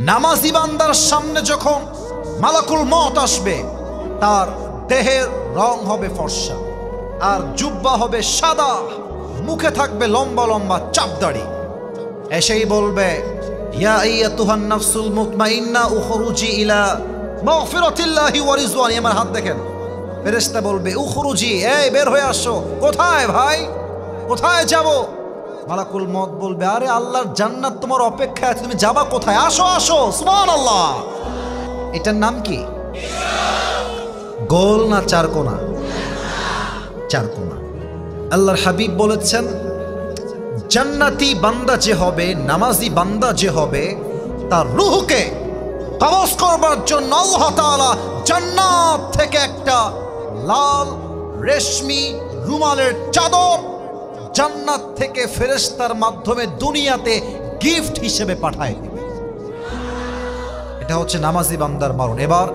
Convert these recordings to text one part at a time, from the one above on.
নামাজি বান্দার সামনে যখন মালাকুল মউত আসবে, তার দেহের রং হবে ফর্সা, আর জুব্বা হবে সাদা, মুখে থাকবে লম্বা লম্বা চাপদাড়ি। এসেই বলবে, ইয়া আইয়াতুহান নাফসুল মুতমাইন্না উখরুজি ইলা মাগফিরাতিল্লাহি ওয়া রিজওয়ানি। আমার হাত দেখেন, ফেরেশতা বলবে উখরুজি, এই বের হয়ে আসো। কোথায় ভাই, কোথায় যাব? মালাকুল মউত বলবে, আরে আল্লাহর জান্নাত তোমার অপেক্ষায় আছে, তুমি যাবা কোথায়? আসো আসো। সুবহানাল্লাহ। এটার নাম কি? গোল না চারকোনা? চারকোনা। আল্লাহর হাবিব বলেছেন, জান্নাতি বান্দা যে হবে, নামাজি বান্দা যে হবে, তার রূহকে কবজ করবার জন্য আল্লাহ তাআলা জান্নাত থেকে একটা লাল রেশমি রুমালের চাদর জান্নাত থেকে ফেরেশতার মাধ্যমে দুনিয়াতে গিফট হিসেবে পাঠায় দিবে। এটা হচ্ছে নামাজি বান্দার মরণ। এবার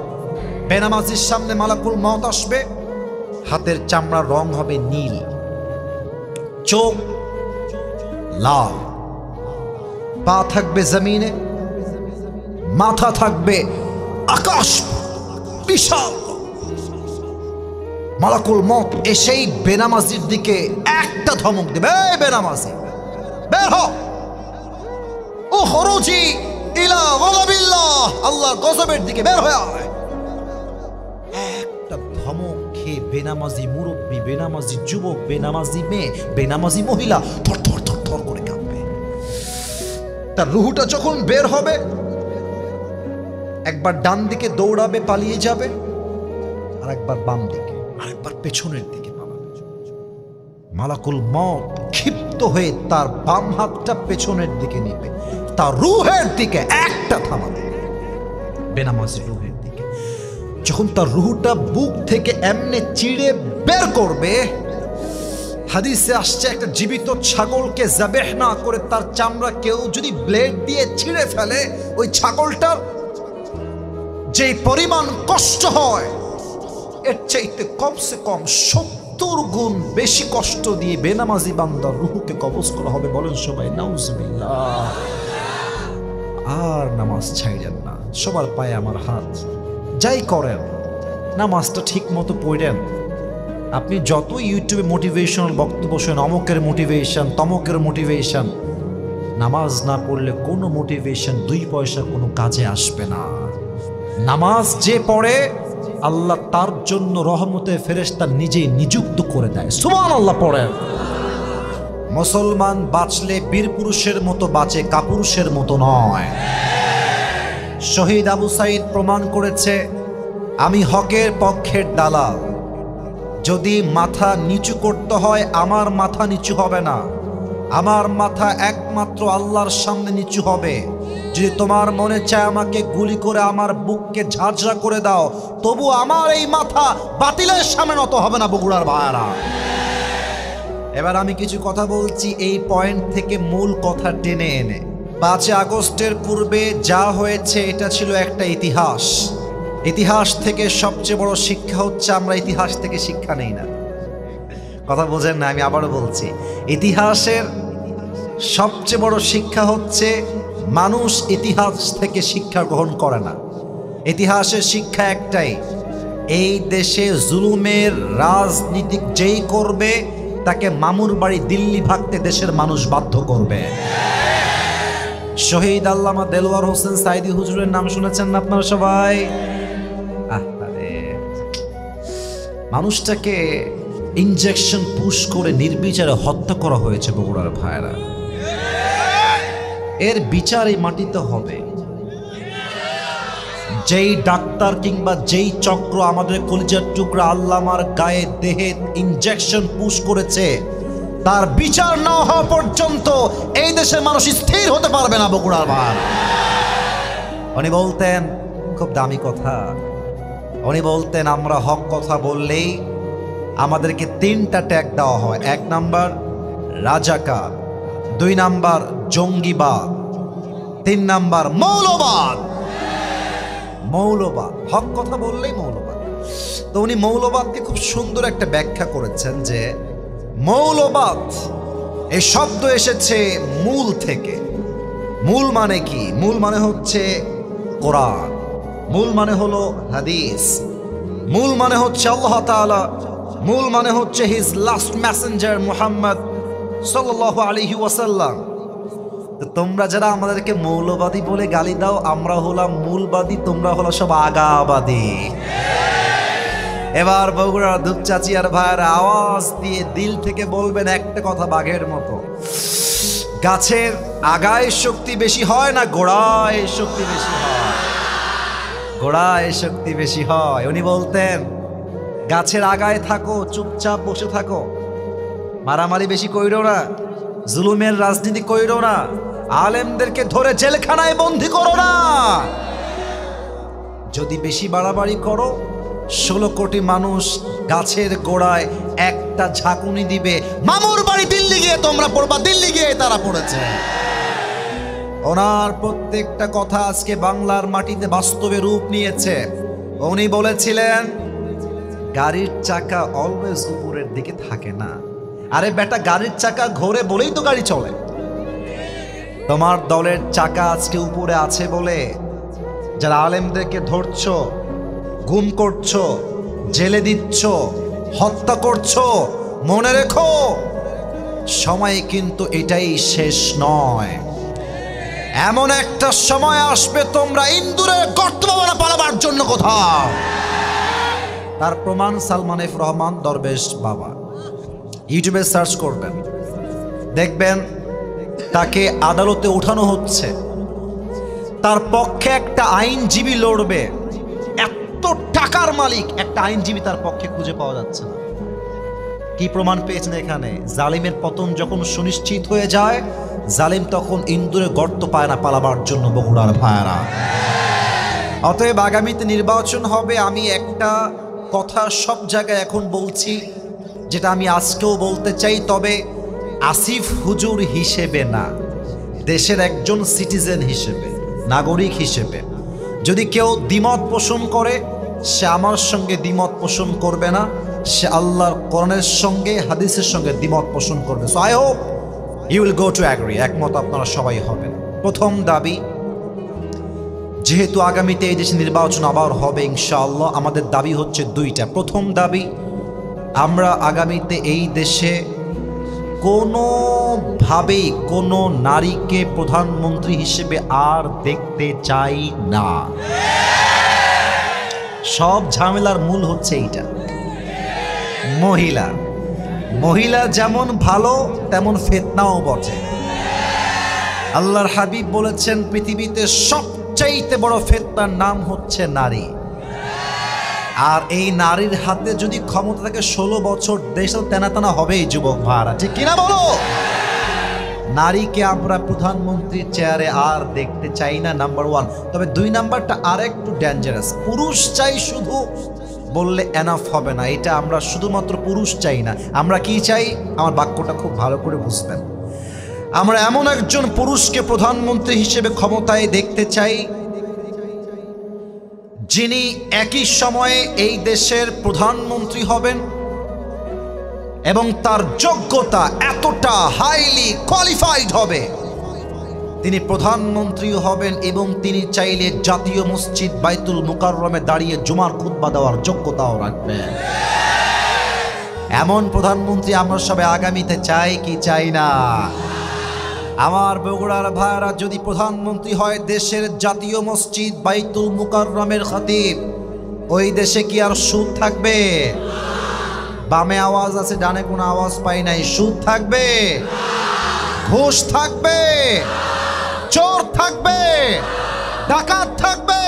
বেনামাজির সামনে মালাকুল মউত আসবে, হাতের চামড়ার রং হবে নীল, চোখ লাল, পা থাকবে জমিনে, মাথা থাকবে আকাশ বিশাল। মালাকুল মউত এসেই বেনামাজির দিকে একটা ধমক দেবে, এই বেনামাজি বের হ, উখরুজি ইলা গাযাবিল্লাহ, আল্লাহর গজবের দিকে বের হয়ে আয়। একটা ধমক খেয়ে বেনামাজি মুরব্বী, বেনামাজি যুবক, বেনামাজি মেয়ে, বেনামাজি মহিলা থর থর থর থর করে কাঁপবে। তার রুহটা যখন বের হবে, একবার ডান দিকে দৌড়াবে, পালিয়ে যাবে, আর একবার বাম দিকে, আর একবার পেছনের দিকে পালাবে। মালাকুল মউত ক্ষিপ্ত হয়ে তার বাম হাতটা পেছনের দিকে নিবে, তার রুহের দিকে একটা থামাবে, বেনামাজি রুহের দিকে। যখন তার রুহটা বুক থেকে এমনে চিড়ে বের করবে, হাদিসে আসছে, একটা জীবিত ছাগলকে যাবেহ না করে তার চামড়া কেউ যদি ব্লেড দিয়ে ছিঁড়ে ফেলে, ওই ছাগলটার যে পরিমাণ কষ্ট হয়, এর চাইতে কমসে কম 70 গুণ বেশি কষ্ট দিয়ে বেনামাজি বান্দার রুহকে কবজ করা হবে। বলেন সবাই নাউজুবিল্লাহ। আর নামাজ ছাইড়েন না। সবার পায়ে আমার হাত। যাই করেন, নামাজটা ঠিক মতো পড়েন। আপনি যত ইউটিউবে মোটিভেশনাল বক্তব্য শোনেন, অমুকের মোটিভেশন, তমকের মোটিভেশন, নামাজ না পড়লে কোনো মোটিভেশন 2 পয়সা কোনো কাজে আসবে না। নামাজ যে পড়ে, আল্লাহ তার জন্য রহমতে ফেরেশতা নিজেই নিযুক্ত করে দেয়। সুবহানাল্লাহ পড়েন। মুসলমান বাঁচলে বীর পুরুষের মতো বাঁচে, কাপুরুষের মতো নয়। শহীদ আবু সাইদ প্রমাণ করেছে, আমি হকের পক্ষের দালাল। যদি মাথা নিচু করতে হয়, আমার মাথা নিচু হবে না, আমার মাথা একমাত্র আল্লাহর সামনে নিচু হবে। যদি তোমার মনে চায় আমাকে গুলি করে আমার বুককে ঝাঁঝরা করে দাও, তবু আমার এই মাথা বাতিলের সামনে নত হবে না। বগুড়ার ভাইয়ারা, এবার আমি কিছু কথা বলছি এই পয়েন্ট থেকে মূল কথা টেনে এনে। 5 আগস্টের পূর্বে যা হয়েছে, এটা ছিল একটা ইতিহাস। ইতিহাস থেকে সবচেয়ে বড় শিক্ষা হচ্ছে, আমরা ইতিহাস থেকে শিক্ষা নেই না। কথা বোঝেন না? আমি আবারও বলছি, ইতিহাসের সবচেয়ে বড় শিক্ষা হচ্ছে, মানুষ ইতিহাস থেকে শিক্ষা গ্রহণ করে না। ইতিহাসের শিক্ষা একটাই, এই দেশে জুলুমের রাজনীতি যেই করবে, তাকে মামুর বাড়ি দিল্লি ভাগতে দেশের মানুষ বাধ্য করবে। শহীদ আল্লামা দেলোয়ার হোসেন সাইদি হুজুরের নাম শুনেছেন না আপনারা সবাই? মানুষটাকে ইনজেকশন পুশ করে নির্বিচারে হত্যা করা হয়েছে বগুড়ার ভাইরা। এর বিচার এই মাটিতে হবে। যেই ডাক্তার কিংবা যেই চক্র আমাদের কলিজার টুকরা আল্লামার গায়ে দেহে ইনজেকশন পুশ করেছে, তার বিচার না হওয়া পর্যন্ত এই দেশের মানুষ স্থির হতে পারবে না। বগুড়ার ভাই উনি বলতেন, খুব দামি কথা, উনি বলতেন, আমরা হক কথা বললেই আমাদেরকে 3টা ট্যাগ দেওয়া হয়। 1 নাম্বার রাজাকার, 2 নাম্বার জঙ্গিবাদ, 3 নাম্বার মৌলবাদ। মৌলবাদ, হক কথা বললেই মৌলবাদ। তো উনি মৌলবাদকে খুব সুন্দর একটা ব্যাখ্যা করেছেন যে, মৌলবাদ এই শব্দ এসেছে মূল থেকে। মূল মানে কি? মূল মানে হচ্ছে কোরআন, মূল মানে হলো হাদিস, মূল মানে হচ্ছে আল্লাহ তাআলা, মূল মানে হচ্ছে হিজ লাস্ট মেসেঞ্জার মুহাম্মদ সাল্লাল্লাহু আলাইহি ওয়াসাল্লাম। তো তোমরা যারা আমাদেরকে মৌলবাদী বলে গালি দাও, আমরা হলাম মূলবাদী, তোমরা হলো সব আগাবাদী। এবার বগুড়ার দুপচাচি আর ভাইয়ের আওয়াজ দিয়ে দিল থেকে বলবেন একটা কথা বাঘের মতো, গাছের আগায় শক্তি বেশি হয় না গোড়ায় শক্তি বেশি হয়? গোড়ায় শক্তি বেশি হয়। উনি বলতেন গাছের আগায় থাকো, চুপচাপ বসে থাকো, মারামারি বেশি কইরো না, জুলুমের রাজনীতি কইরো না, আলেমদেরকে ধরে জেলখানায় বন্দী করো না। যদি বেশি বাড়াবাড়ি করো 16 কোটি মানুষ গাছের গোড়ায় একটা ঝাঁকুনি দিবে, মামুর বাড়ি দিল্লি গিয়ে তোমরা পড়বা, দিল্লি গিয়ে তারা পড়েছে। ওনার প্রত্যেকটা কথা আজকে বাংলার মাটিতে বাস্তবে রূপ নিয়েছে। উনি বলেছিলেন গাড়ির চাকা অলওয়েজ উপরের দিকে থাকে না। আরে বেটা, গাড়ির চাকা ঘোরে বলেই তো গাড়ি চলে। তোমার দলের চাকা আজকে উপরে আছে বলে যারা আলেমদেরকে ধরছো, গুম করছো, জেলে দিচ্ছ, হত্যা করছো, মনে রেখো সময় কিন্তু এটাই শেষ নয়। এমন একটা সময় আসবে তোমরা ইন্দুরের গর্ত না পালাবার জন্য কোথাও। তার প্রমাণ সালমান এফ রহমান দরবেশ বাবা, ইউটিউবে সার্চ করবেন, দেখবেন তাকে আদালতে উঠানো হচ্ছে, তার পক্ষে একটা আইনজীবী লড়বে। এত টাকার মালিক একটা আইনজীবী তার পক্ষে খুঁজে পাওয়া যাচ্ছে না। কি প্রমাণ পেয়েছেন এখানে? জালিমের পতন যখন সুনিশ্চিত হয়ে যায়, জালিম তখন ইন্দুরে গর্ত পায় না পালাবার জন্য। বগুড়ার ভাইরা, অতএব আগামীতে নির্বাচন হবে। আমি একটা কথা সব জায়গায় এখন বলছি, যেটা আমি আজকেও বলতে চাই, তবে আসিফ হুজুর হিসেবে না, দেশের একজন সিটিজেন হিসেবে, নাগরিক হিসেবে। যদি কেউ দ্বিমত পোষণ করে, সে আমার সঙ্গে দ্বিমত পোষণ করবে না, সে আল্লাহর কোরআনের সঙ্গে হাদিসের সঙ্গে দ্বিমত পোষণ করবে। So I hope you will go to agree, একমত আপনারা সবাই হবেন। প্রথম দাবি, যেহেতু আগামীতে এই দেশে নির্বাচন আবার হবে ইনশাআল্লাহ, আমাদের দাবি হচ্ছে দুইটা। প্রথম দাবি, আমরা আগামীতে এই দেশে কোনোভাবেই কোনো নারীকে প্রধানমন্ত্রী হিসেবে আর দেখতে চাই না। সব ঝামেলার মূল হচ্ছে এইটা। মহিলা যেমন ভালো তেমন ফিতনাও বটে। আল্লাহর হাবিব বলেছেন পৃথিবীতে সবচাইতে বড় ফিতনার নাম হচ্ছে নারী। আর এই নারীর হাতে যদি ক্ষমতা থাকে 16 বছর, দেশ তেনা তেনা হবেই যুবক ভাড়া, ঠিক কিনা বলো? নারীকে আমরা প্রধানমন্ত্রীর চেয়ারে আর দেখতে চাই না, নাম্বার 1। তবে 2 নাম্বারটা আর একটু ডেঞ্জারাস। পুরুষ চাই শুধু বললে এনাফ হবে না, এটা আমরা শুধুমাত্র পুরুষ চাই না। আমরা কি চাই? আমার বাক্যটা খুব ভালো করে বুঝবেন। আমরা এমন একজন পুরুষকে প্রধানমন্ত্রী হিসেবে ক্ষমতায় দেখতে চাই, যিনি একই সময়ে এই দেশের প্রধানমন্ত্রী হবেন এবং তার যোগ্যতা এতটা হাইলি কোয়ালিফাইড হবে, তিনি প্রধানমন্ত্রী হবেন এবং তিনি চাইলে জাতীয় মসজিদ বাইতুল মুকাররমে দাঁড়িয়ে জুমার খুতবা দেওয়ার যোগ্যতাও রাখবেন। এমন প্রধানমন্ত্রী আমরা সবাই আগামীতে চাই কি চাই না? আমার বগুড়ার ভাইরা, যদি প্রধানমন্ত্রী হয় দেশের জাতীয় মসজিদ বাইতুল মুকাররমের খতিব, ওই দেশে কি আর সুদ থাকবে? বামে আওয়াজ আছে, ডানে কোনো আওয়াজ পাই নাই। সুদ থাকবে? ঘুষ থাকবে? চোর থাকবে? ডাকাত থাকবে?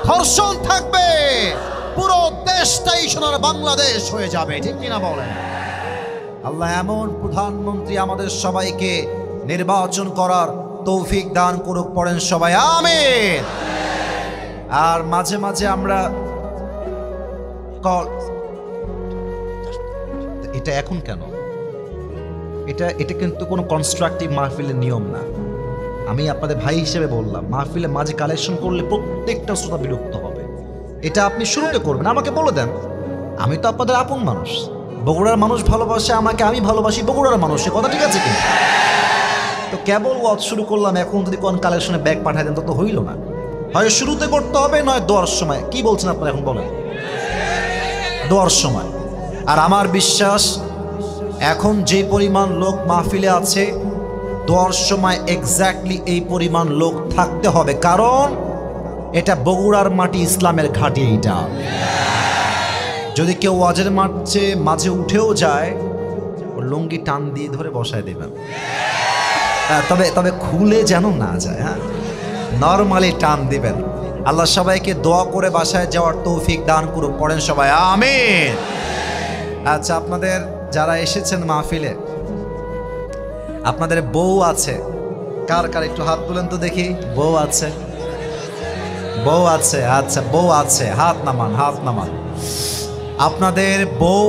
ধর্ষণ থাকবে? পুরো দেশটাই সোনার বাংলাদেশ হয়ে যাবে, ঠিক কিনা বলেন? আল্লাহ এমন প্রধানমন্ত্রী আমাদের সবাইকে নির্বাচন করার তৌফিক দান করুক, পড়েন সবাই আমিন। আর মাঝে মাঝে আমরা এটা এখন কেন, এটা কিন্তু কোনো কনস্ট্রাকটিভ মাহফিলের নিয়ম না। আমি আপনাদের ভাই হিসেবে বললাম, মাহফিলে মাঝে কালেকশন করলে প্রত্যেকটা শ্রোতা বিরক্ত হবে। এটা আপনি শুরুতে করবেন, আমাকে বলে দেন। আমি তো আপনাদের আপন মানুষ, বগুড়ার মানুষ ভালোবাসে আমাকে, আমি ভালোবাসি বগুড়ার মানুষ, কথা ঠিক আছে কি? তো কেবল ওয়াজ শুরু করলাম, এখন যদি কোন কালেকশনে ব্যাগ পাঠাই দেন তো হইল না। হয় শুরুতে করতে হবে, নয় দোয়ার সময়। কি বলছেন আপনারা এখন বলেন? দোয়ার সময়। আর আমার বিশ্বাস এখন যে পরিমাণ লোক মাহফিলে আছে, দোয়ার সময় এক্স্যাক্টলি এই পরিমাণ লোক থাকতে হবে, কারণ এটা বগুড়ার মাটি, ইসলামের ঘাঁটি। এইটা যদি কেউ ওয়াজের মাঝে উঠেও যায়, ওর লুঙ্গি টান দিয়ে ধরে বসায় দেবেন। তবে তবে খুলে যেন না যায়, হ্যাঁ, নরমালি টান দিবেন। আল্লাহ সবাইকে দোয়া করে বাসায় যাওয়ার তৌফিক দান করুন। পড়েন সবাই আমিন। আচ্ছা, আপনাদের যারা এসেছেন মাহফিলে, আপনাদের বউ আছে? কার কার একটু হাত তুলেন তো দেখি। বউ আছে? বউ আছে? আচ্ছা, বউ আছে, হাত নামান, হাত নামান। আপনাদের বউ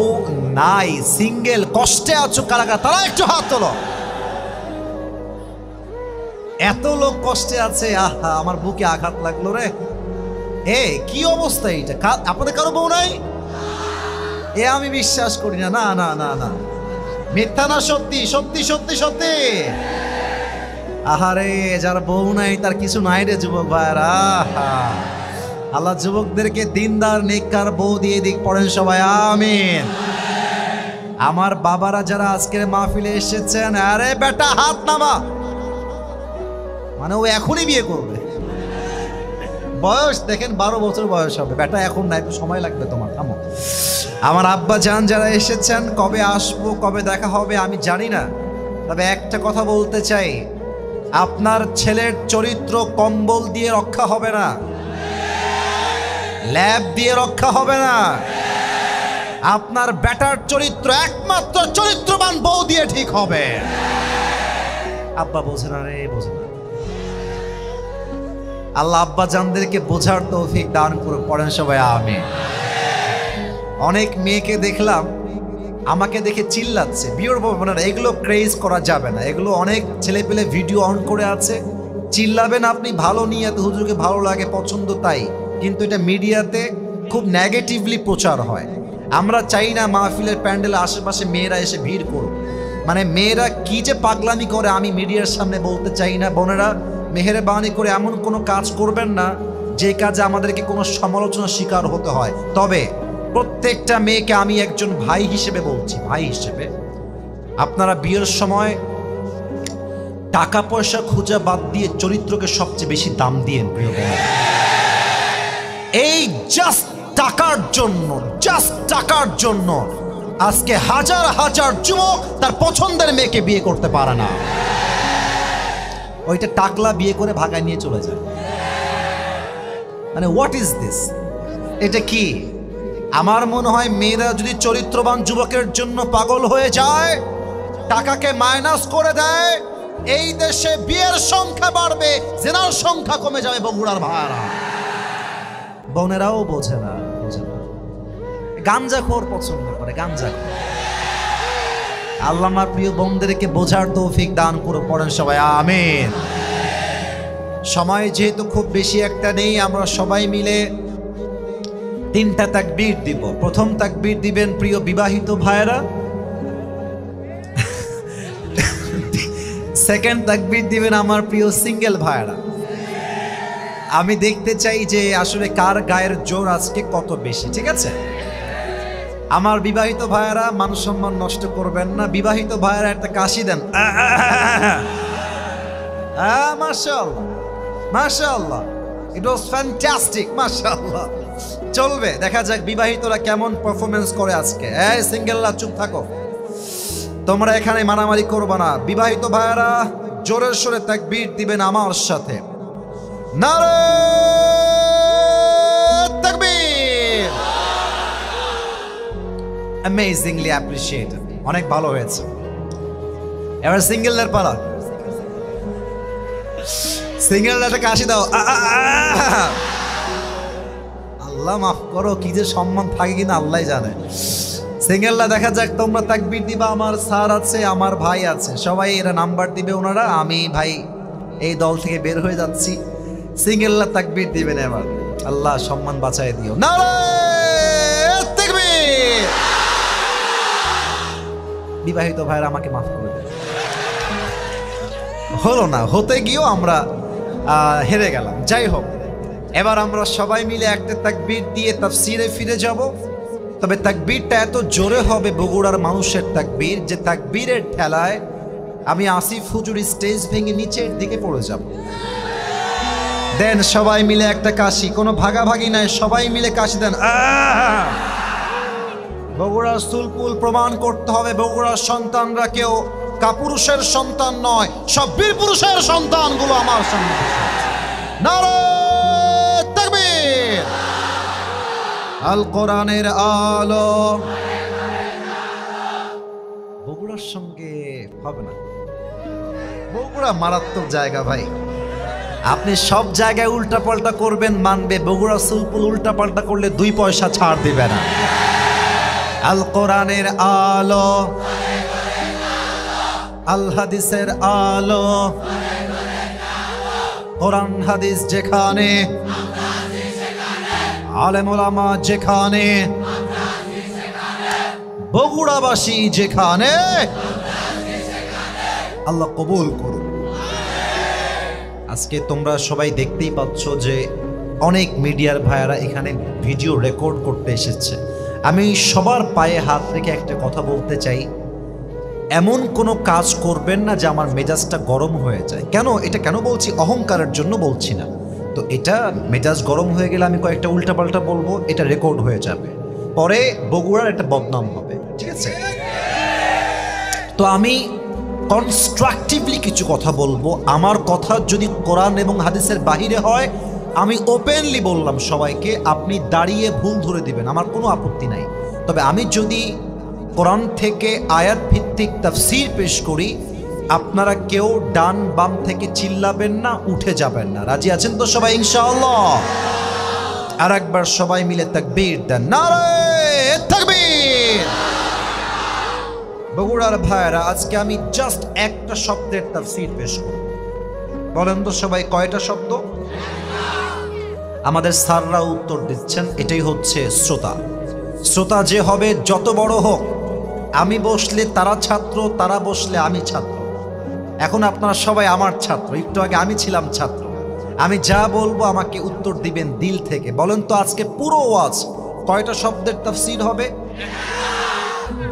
নাই, সিঙ্গেল, কষ্টে আছো কারা কারা, তারা একটু হাত তোলো। এত লোক কষ্টে আছে, আহা আমার বুকে আঘাত লাগলো রে। এ কি অবস্থা এইটা? আপনাদের কারো বউ নাই? এ আমি বিশ্বাস করি না। না না না না, মিথ্যা না, সত্যি সত্যি সত্যি সত্যি। আহারে, যার বউ নাই তার কিছু নাই রে যুবক ভাইরা। আল্লাহ যুবকদেরকে দিনদার নেককার বউ দিয়ে দিক। পড়েন সবাই আমিন। আমার বাবারা যারা আজকের মাহফিলে এসেছেন, আরে বেটা হাত নামা। মানে ও এখনই বিয়ে করবে, বয়স দেখেন 12 বছর বয়স হবে। বেটা এখন না, একটু সময় লাগবে তোমার, থামো। আমার আব্বা জান যারা এসেছেন, কবে আসবো কবে দেখা হবে আমি জানি না, তবে একটা কথা বলতে চাই, আপনার ছেলের চরিত্র কম্বল দিয়ে রক্ষা হবে না, ল্যাব দিয়ে রক্ষা হবে না। আপনার বেটার চরিত্র একমাত্র চরিত্রবান বউ দিয়ে ঠিক হবে। আব্বা বোঝে না রে, বোঝে না। আল্লাহ আব্বা জানদেরকে বোঝার তৌফিক দান করে। পড়েন সবাই আমিন। অনেক মেয়েকে দেখলাম আমাকে দেখে চিল্লাচ্ছে, বিয়ের বোনেরা, এগুলো ক্রেজ করা যাবে না। এগুলো অনেক ছেলে পেলে ভিডিও অন করে আছে, চিল্লাবেন আপনি ভালো নিয়াতে, হুজুরকে ভালো লাগে পছন্দ তাই, কিন্তু এটা মিডিয়াতে খুব নেগেটিভলি প্রচার হয়। আমরা চাই না মাহফিলের প্যান্ডেলের আশেপাশে মেয়েরা এসে ভিড় করুক। মানে মেয়েরা কি যে পাগলামি করে আমি মিডিয়ার সামনে বলতে চাই না। বোনেরা, মেহেরবানি করে এমন কোনো কাজ করবেন না যে কাজে আমাদেরকে কোনো সমালোচনার শিকার হতে হয়। তবে প্রত্যেকটা মেয়েকে আমি একজন ভাই হিসেবে বলছি, ভাই হিসেবে, আপনারা বিয়ের সময় টাকা পয়সা খুঁজা বাদ দিয়ে চরিত্রকে সবচেয়ে বেশি দাম দিয়েন প্রিয় বোন। এই জাস্ট টাকার জন্য আজকে হাজার হাজার যুবক তার পছন্দের মেয়েকে বিয়ে করতে পারে না। ওইটা টাকলা বিয়ে করে ভাগায় নিয়ে চলে যায়। মানে হোয়াট ইজ দিস? এটা কি? আমার মনে হয় মেয়েরা যদি চরিত্রবান যুবকের জন্য পাগল হয়ে যায়, টাকাকে মাইনাস করে দেয়, এই দেশে বিয়ের সংখ্যা বাড়বে, জেনার সংখ্যা কমে যাবে। বগুড়ার ভাড়া বোনেরাও বোঝে না, গাঞ্জাখোর পছন্দ করে, গাঞ্জাখোর। আল্লাহ আমার প্রিয় বোনদেরকে বোঝার তৌফিক দান করে। পড়েন সবাই আমিন। সময় যেহেতু খুব বেশি একটা নেই, আমরা সবাই মিলে 3টা তাকবীর দিব। প্রথম তাকবীর দিবেন প্রিয় বিবাহিত ভাইরা, সেকেন্ড তাকবীর দিবেন আমার প্রিয় সিঙ্গেল ভাইরা। আমি দেখতে চাই যে আসলে কার গায়ের জোর আজকে কত বেশি, ঠিক আছে? আমার বিবাহিত ভাইরা মান সম্মান নষ্ট করবেন না। বিবাহিত ভাইরা একটা কাশি দেন। মাশাআল্লাহ, মাশাআল্লাহ, ইট ওয়াজ ফ্যান্টাস্টিক, মাশাআল্লাহ। চলবে, দেখা যাক বিবাহিতরা কেমন পারফরমেন্স করে আজকে। এই সিঙ্গেলরা চুপ থাকো, তোমরা এখানে মারামারি করবে না। বিবাহিত ভাইরা জোরের সরে তাকবীর দিবেন আমার সাথে। নারে তাকবীর। অ্যামেজিংলি অ্যাপ্রিশিয়েটেড, অনেক ভালো হয়েছে। এবার সিঙ্গেলদের পালা, সিঙ্গেলরা একটা কাশি দাও। আল্লাহ মাফ করো, কি যে সম্মান থাকে কিনা আল্লাহ জানে। সিঙ্গেলরা দেখা যাক, তোমরা তাকবীর দিবা। আমার স্যার আছে, আমার ভাই আছে, সবাই এরা নাম্বার দিবে ওনারা। আমি ভাই এই দল থেকে বের হয়ে যাচ্ছি। সিঙ্গেলরা তাকবীর দিবেন এবার। আল্লাহ সম্মান বাঁচাই দিও। নারে তাকবীর। বিবাহিত ভাইরা আমাকে মাফ করে দেন। হলো না, হতে গিয়েও আমরা হেরে গেলাম। যাই হোক, এবার আমরা সবাই মিলে একটা তাকবীর দিয়ে তাফসিরে ফিরে যাব। তবে তাকবীরটা এত জোরে হবে বগুড়ার মানুষের তাকবীর, যে তাকবীরের ঠেলায় আমি আসিফ হুজুর স্টেজ ভেঙে নিচের দিকে পড়ে যাব। দেন সবাই মিলে একটা কাশি, কোনো ভাগাভাগি নাই, সবাই মিলে কাশি দেন। বগুড়ার সুলপুল প্রমাণ করতে হবে বগুড়ার সন্তানরা কেউ কাপুরুষের সন্তান নয়, সব বীর পুরুষের সন্তানগুলো আমার সামনে। নারে তাকবীর, আল কোরআনের আলো। বগুড়ার সঙ্গে হবে না, বগুড়া মারাত্মক জায়গা ভাই। আপনি সব জায়গায় উল্টাপাল্টা করবেন মানবে, বগুড়া সুলপুল উল্টাপাল্টা করলে 2 পয়সা ছাড় দিবে না। আল কোরআনের আলো, আল হাদিসের আলো, কোরআন হাদিস যেখানে, আলেম ওলামা যেখানে, বগুড়াবাসী যেখানে, আল্লাহ কবুল করুন। আজকে তোমরা সবাই দেখতেই পাচ্ছ যে অনেক মিডিয়ার ভাইয়ারা এখানে ভিডিও রেকর্ড করতে এসেছে। আমি সবার পায়ে হাত রেখে একটা কথা বলতে চাই, এমন কোনো কাজ করবেন না যে আমার মেজাজটা গরম হয়ে যায়। এটা কেন বলছি? অহংকারের জন্য বলছি না। তো এটা মেজাজ গরম হয়ে গেলে আমি কয়েকটা উল্টাপাল্টা বলবো, এটা রেকর্ড হয়ে যাবে, পরে বগুড়ার একটা বদনাম হবে, ঠিক আছে? তো আমি কনস্ট্রাকটিভলি কিছু কথা বলবো। আমার কথা যদি কোরআন এবং হাদিসের বাহিরে হয়, আমি ওপেনলি বললাম সবাইকে, আপনি দাঁড়িয়ে ভুল ধরে দিবেন, আমার কোনো আপত্তি নাই। তবে আমি যদি কোরআন থেকে আয়াত ভিত্তিক তাফসীর পেশ করি, আপনারা কেউ ডান বাম থেকে চিল্লাবেন না, উঠে যাবেন না। রাজি আছেন তো সবাই ইনশাআল্লাহ? আর একবার সবাই মিলে তাকবীর দেন, নারে তাকবীর। বগুড়ার ভাইয়েরা, আজকে আমি জাস্ট একটা শব্দের তাফসীর পেশ করব। বলেন তো সবাই, কয়টা শব্দ? আমাদের স্যাররা উত্তর দিচ্ছেন, এটাই হচ্ছে শ্রোতা। শ্রোতা যে হবে যত বড় হোক, আমি বসলে তারা ছাত্র, তারা বসলে আমি ছাত্র। এখন আপনারা সবাই আমার ছাত্র, একটু আগে আমি ছিলাম ছাত্র। আমি যা বলবো আমাকে উত্তর দিবেন দিল থেকে। বলেন তো আজকে পুরো ওয়াজ কয়টা শব্দের তাফসীর হবে?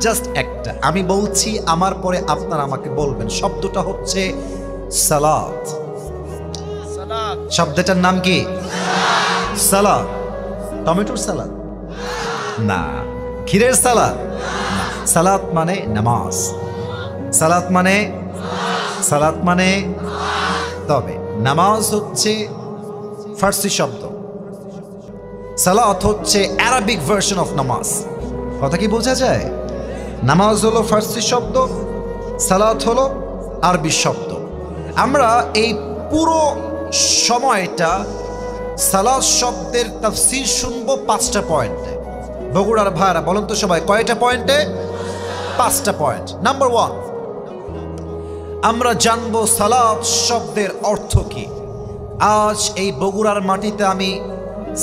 জাস্ট একটা। আমি বলছি, আমার পরে আপনারা আমাকে বলবেন। শব্দটা হচ্ছে সালাত। শব্দটার নাম কি? সালাত। টমেটোর সালাদ না, ক্ষীরের সালাদ। সালাত মানে নামাজ, সালাত মানে তবে নামাজ হচ্ছে ফার্সি শব্দ, সালাত হচ্ছে আরবিক ভার্সন অফ নামাজ। কথা কি বোঝা যায়? নামাজ হলো ফার্সি শব্দ, সালাত হলো আরবি শব্দ। আমরা এই পুরো সময়টা সালাত শব্দের তাফসীর শুনবো 5টা পয়েন্টে। বগুড়ার ভাইরা বলেন তো সবাই, কয়টা পয়েন্টে? 5টা পয়েন্ট। নাম্বার 1, আমরা জানবো সালাত শব্দের অর্থ কি। আজ এই বগুড়ার মাটিতে আমি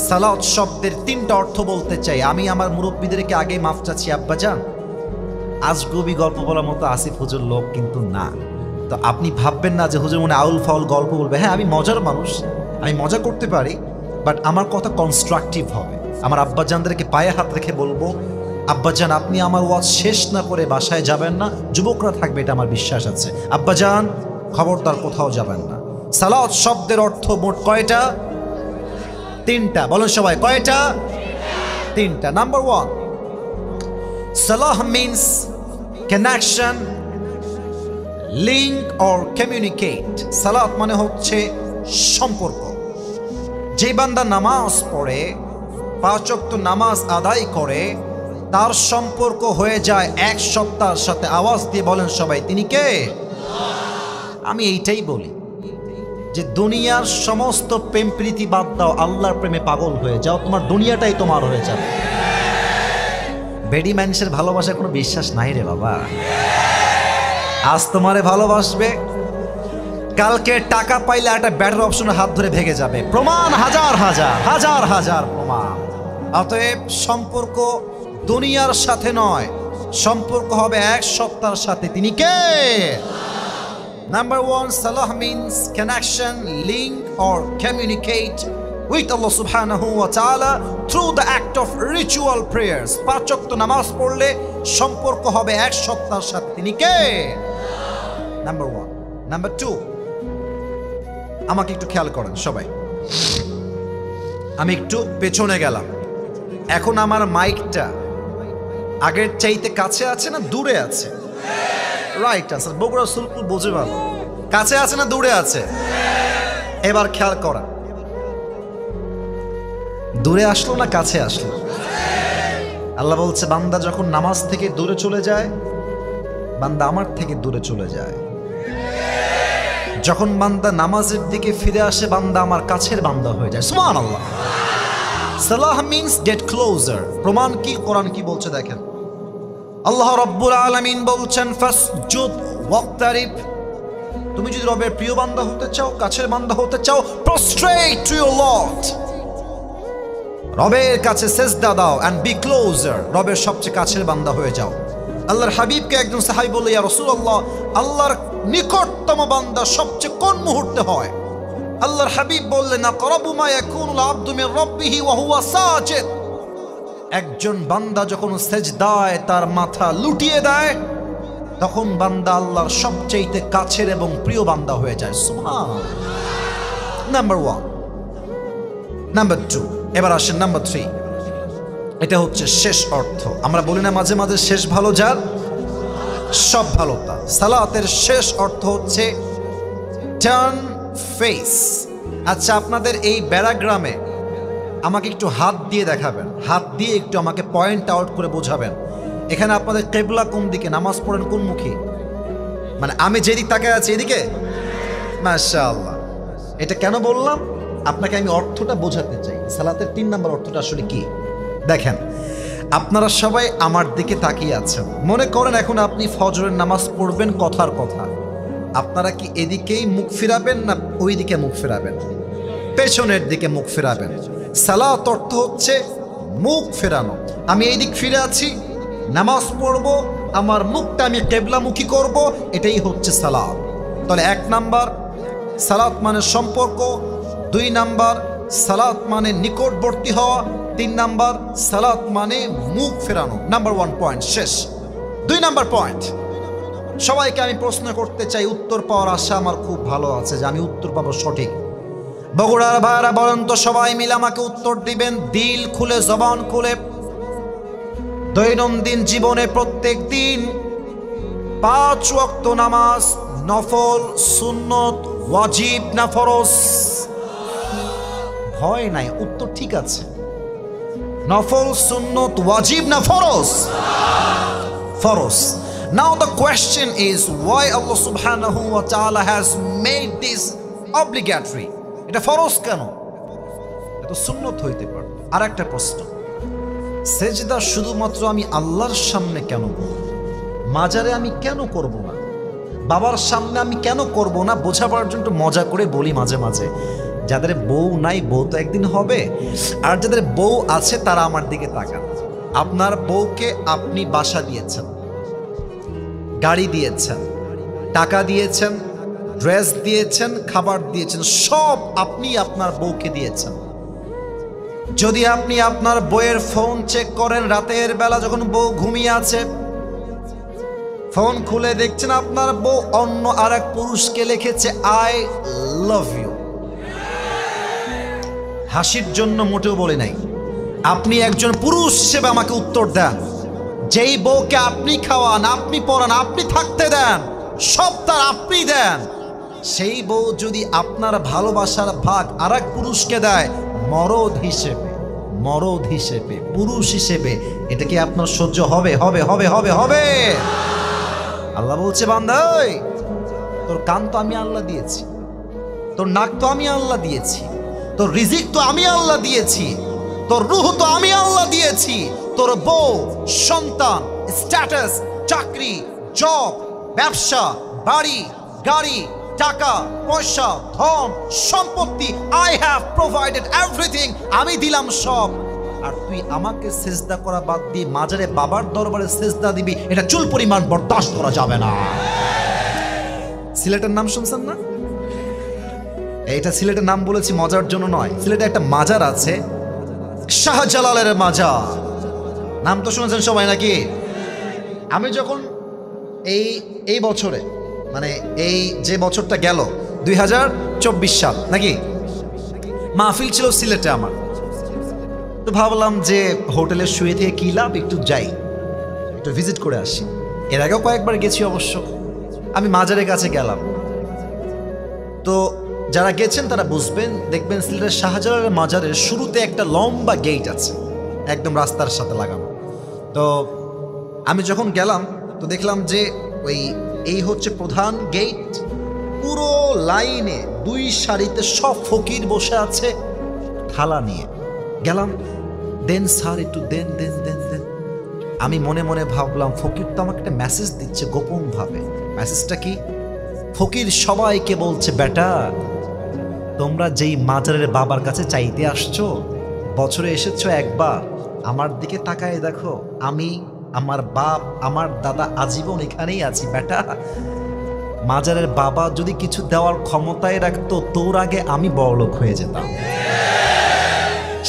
সালাত শব্দের 3টা অর্থ বলতে চাই। আমি আমার মুরব্বীদেরকে আগে মাফ চাচ্ছি, আব্বাজান আজগুবি গল্প বলার মতো আসিফ হুজুর লোক কিন্তু না। তো আপনি ভাববেন না যে হুজুর মনে আউল ফাউল গল্প বলবে। হ্যাঁ, আমি মজার মানুষ, আমি মজা করতে পারি, বাট আমার কথা কনস্ট্রাকটিভ হবে। আমার আব্বাজানদেরকে পায়ে হাত রেখে বলবো, আব্বাজান আপনি আমার ওয়াজ শেষ না করে বাসায় যাবেন না, যুবকরা থাকবে এটা আমার বিশ্বাস আছে। আব্বাজান খবরদার কোথাও যাবেন না। সালাত শব্দের অর্থ মোট কয়টা? 3টা। বলেন সবাই, কয়টা? 3টা। Number 1, salah means connection, link or communicate. সালাত মানে হচ্ছে সম্পর্ক। যে বান্দা নামাজ পড়ে, 5 ওয়াক্ত নামাজ আদায় করে, তার সম্পর্ক হয়ে যায় 1 সত্তার সাথে। আওয়াজ দিয়ে বলেন সবাই, তিনি কে? আমি এইটাই বলি যে দুনিয়ার সমস্ত প্রেম প্রীতি বাদ দাও, আল্লাহর প্রেমে পাগল হয়ে যাও, তোমার দুনিয়াটাই তোমার হয়ে যাবে। বেডি মানুষের ভালোবাসার কোনো বিশ্বাস নাই রে বাবা। আজ তোমারে ভালোবাসবে, কালকে টাকা পাইলে একটা ব্যাটার অপশনের হাত ধরে ভেঙে যাবে। প্রমাণ হাজার হাজার হাজার হাজার প্রমাণ। অতএব সম্পর্ক দুনিয়ার সাথে নয়, সম্পর্ক হবে 1 সত্তার সাথে। তিনি কে? Number one, salah means connection, link or communicate with Allah subhanahu wa ta'ala through the act of ritual prayers. 5 ওয়াক্ত নামাজ পড়লে সম্পর্ক হবে এক সত্তার সাথে, তিনি কে? Number one. Number two, আমাকে একটু খেয়াল করেন সবাই। আমি একটু পেছনে গেলাম, এখন আমার মাইকটা আগের চাইতে কাছে আছে না দূরে আছে? Right answer. বগুড়া সুলকুল বোঝে ভালো, কাছে আছে না দূরে আছে? এবার খেয়াল করা, দূরে আসলো না কাছে আসলো? আল্লাহ বলছে বান্দা যখন নামাজ থেকে দূরে চলে যায়, বান্দা আমার থেকে দূরে চলে যায়। যখন বান্দা নামাজের দিকে ফিরে আসে, বান্দা আমার কাছের বান্দা হয়ে যায়। সুবহানাল্লাহ। সালাহ মিন্স গেট ক্লোজার। প্রমাণ কি? কোরআন কি বলছে দেখেন। আল্লাহ রাব্বুল আলামিন বলছেন ফাসজুদ ওয়াক্তারিব। তুমি যদি রবের প্রিয় বান্দা হতে চাও, কাছের বান্দা হতে চাও, প্রস্ট্রেট টু ইওর লর্ড, রবের কাছে সিজদা দাও এন্ড বি ক্লোজার, রবের সবচেয়ে কাছের বান্দা হয়ে যাও। আল্লাহর হাবিবকে একজন সাহাবী বলল, ইয়া রাসূলুল্লাহ, আল্লাহর নিকটতম বান্দা সবচেয়ে কোন মুহূর্তে হয়? আল্লাহর হাবিব বললেন, আকরাবু মা ইয়াকুনুল আবদু মির রাব্বিহি ওয়া হুয়া সাজিদ। একজন বান্দা যখন সিজদায় তার মাথা লুটিয়ে দেয়, তখন বান্দা আল্লাহর সবচেয়ে কাছের এবং প্রিয় বান্দা হয়ে যায়। সুবহানাল্লাহ। Number one. নাম্বার টু, এবার আসেন নাম্বার থ্রি। এটা হচ্ছে শেষ অর্থ। আমরা বলি না মাঝে মাঝে শেষ ভালো যার, সব ভালো তার। সালাতের শেষ অর্থ হচ্ছে টার্ন ফেস। আচ্ছা, আপনাদের এই ব্যারাগ্রামে আমাকে একটু হাত দিয়ে দেখাবেন, হাত দিয়ে একটু আমাকে পয়েন্ট আউট করে বোঝাবেন এখানে আপনাদের কিবলা কোন দিকে, নামাজ পড়েন কোন মুখী? মানে আমি যেদিক তাকায় আছি এদিকে? মাশাআল্লাহ। এটা কেন বললাম? আপনাকে আমি অর্থটা বোঝাতে চাই। সালাতের 3 নম্বর অর্থটা আসলে কি দেখেন। আপনারা সবাই আমার দিকে তাকিয়ে আছেন, মনে করেন এখন আপনি ফজরের নামাজ পড়বেন, কথার কথা। আপনারা কি এদিকেই মুখ ফিরাবেন না ওই দিকে মুখ ফিরাবেন? পেছনের দিকে মুখ ফিরাবেন। সালাত অর্থ হচ্ছে মুখ ফেরানো। আমি এই দিক ফিরে আছি, নামাজ পড়ব, আমার মুখটা আমি কিবলামুখী করব, এটাই হচ্ছে সালাত। তাহলে 1 নাম্বার সালাত মানে সম্পর্ক, 2 নাম্বার সালাত মানে নিকটবর্তী হওয়া, 3 নাম্বার সালাত মানে মুখ ফেরানো। নাম্বার 1 পয়েন্ট শেষ। 2 নাম্বার পয়েন্ট, সবাইকে আমি প্রশ্ন করতে চাই, উত্তর পাওয়ার আশা আমার খুব ভালো আছে যে আমি উত্তর পাবো সঠিক। বগুড়ার ভাইরা বলেন তো, সবাই মিলে আমাকে উত্তর দিবেন দিল খুলে, জবান খুলে। দৈনন্দিন জীবনে প্রত্যেক দিন 5 ওয়াক্ত নামাজ নফল, সুন্নত, ওয়াজিব না ফরজ? ভয় নাই, উত্তর ঠিক আছে। নফল, সুন্নত, ওয়াজিব না ফরজ? ফরজ। Now the question is, why Allah subhanahu wa ta'ala has made this obligatory? এটা ফরজ কেন? এটা সুন্নত হইতে পারে। আর একটা প্রশ্ন, সেজদা শুধুমাত্র আমি আল্লাহর সামনে কেন করব? মাজারে আমি কেন করব না? বাবার সামনে আমি কেন করব না? বোঝাবার জন্য মজা করে বলি মাঝে মাঝে, যাদের বউ নাই, বউ তো একদিন হবে, আর যাদের বউ আছে তারা আমার দিকে তাকান। আপনার বউকে আপনি বাসা দিয়েছেন, গাড়ি দিয়েছেন, টাকা দিয়েছেন, ড্রেস দিয়েছেন, খাবার দিয়েছেন, সব আপনি আপনার বউকে দিয়েছেন। যদি আপনি আপনার বউয়ের ফোন চেক করেন রাতের বেলা যখন বউ ঘুমিয়ে আছে, ফোন খুলে দেখছেন আপনার বউ অন্য আরেক পুরুষকে লিখেছে আই লাভ ইউ। হাসির জন্য মোটেও বলে নাই, আপনি একজন পুরুষ হিসেবে আমাকে উত্তর দেন। যেই বউকে আপনি খাওয়ান, আপনি পরান, আপনি থাকতে দেন, সব তার আপনি দেন, সেই বউ যদি আপনার ভালোবাসার ভাগ আরেক পুরুষকে দেয় মরদ হিসেবে, মরদ হিসেবে, পুরুষ হিসেবে, এটা কি আপনার সহ্য হবে? হবে হবে হবে হবে। আল্লাহ বলছে, বান্দা তোর কান তো আমি আল্লাহ দিয়েছি, তোর নাক তো আমি আল্লাহ দিয়েছি, তোর রিজিক তো আমি আল্লাহ দিয়েছি, তোর রূহ তো আমি আল্লাহ দিয়েছি, তোর বউ, সন্তান, স্ট্যাটাস, চাকরি, জব, ব্যবসা, বাড়ি, গাড়ি, টাকা পয়সা, ধন সম্পত্তি, আই হ্যাভ প্রোভাইডেড এভরিথিং, আমি দিলাম সব। আর তুই আমাকে সিজদা করা বাদ দিয়ে মাজারে বাবার দরবারে সিজদা দিবি, এটা চুল পরিমাণ বরদাস্ত করা যাবে না। সিলেটের নাম শুনছেন না? এইটা সিলেটের নাম বলেছি মজার জন্য নয়। সিলেটে একটা মাজার আছে, শাহজালালের মাজার। নাম তো শুনেছেন সবাই নাকি? আমি যখন এই বছরে, মানে এই যে বছরটা গেল 2024 সাল নাকি, মাহফিল ছিল সিলেটে আমার, তো ভাবলাম যে হোটেলে শুয়ে থেকে কি লাভ, একটু যাই, একটু ভিজিট করে আসি। এর আগেও কয়েকবার গেছি অবশ্য। আমি মাজারের কাছে গেলাম, তো যারা গেছেন তারা বুঝবেন, দেখবেন সিলেটের শাহজালালের মাজারের শুরুতে একটা লম্বা গেট আছে, একদম রাস্তার সাথে লাগানো। তো আমি যখন গেলাম তো দেখলাম যে এই হচ্ছে প্রধান গেট, পুরো লাইনে 2 সারিতে সব ফকির বসে আছে থালা নিয়ে। গেলাম, দেন স্যার একটু দেন দেন দেন দেন। আমি মনে মনে ভাবলাম ফকির তো আমাকে একটা মেসেজ দিচ্ছে গোপন ভাবে। মেসেজটা কি? ফকির সবাইকে বলছে, বেটা তোমরা যেই মাজারের বাবার কাছে চাইতে আসছো, বছরে এসেছো একবার, আমার দিকে তাকায় দেখো, আমি, আমার বাপ, আমার দাদা আজীবন এখানেই আছি। বেটা মাজারের বাবা যদি কিছু দেওয়ার ক্ষমতায় রাখতো, তোর আগে আমি বড়লোক হয়ে যেতাম।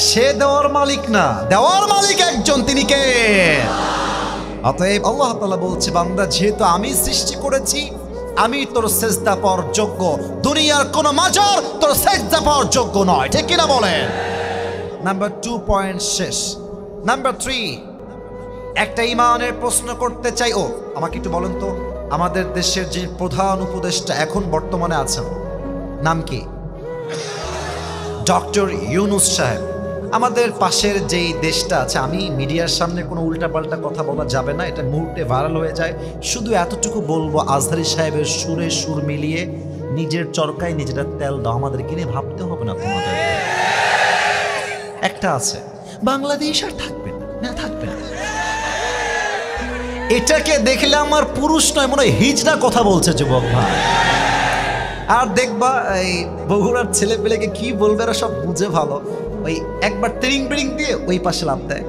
সে দেওয়ার মালিক না, দেওয়ার মালিক একজন, তিনি কে? অতএব আল্লাহ তাআলা বলছে, বান্দা যেহেতু আমি সৃষ্টি করেছি, আমি তোর সেজদা পাওয়ার যোগ্য, দুনিয়ার কোন মাজার তোর সেজদা পাওয়ার যোগ্য নয়। ঠিক কিনা বলেন? নাম্বার 2 পয়েন্ট শেষ। নাম্বার 3, একটা ইমানের প্রশ্ন করতে চাই। আমাকে একটু বলেন তো, আমাদের দেশের যে প্রধান উপদেষ্টা এখন বর্তমানে আছেন, নাম কি? ডক্টর ইউনূস সাহেব। আমাদের পাশের যেই দেশটা আছে, আমি মিডিয়ার সামনে কোনো উল্টাপাল্টা কথা বলা যাবে না, এটা মুহূর্তে ভাইরাল হয়ে যায়। শুধু এতটুকু বলবো, আজহারী সাহেবের সুরে সুর মিলিয়ে নিজের চরকায় নিজেরা তেল দাও, আমাদেরকে নিয়ে ভাবতে হবে না তোমাদের। একটা আছে, বাংলাদেশ আর থাকবে না, থাকবে না। এটাকে দেখলে আমার পুরুষ নয়, মনে হয় হিজড়া কথা বলছে যুবক ভাই। আর দেখবা এই বগুড়ার ছেলে পেলেকে কি বলবে, এরা সব বুঝে ভালো। ওই একবার ট্রিং বিড়িং দিয়ে ওই পাশে লাভ দেয়,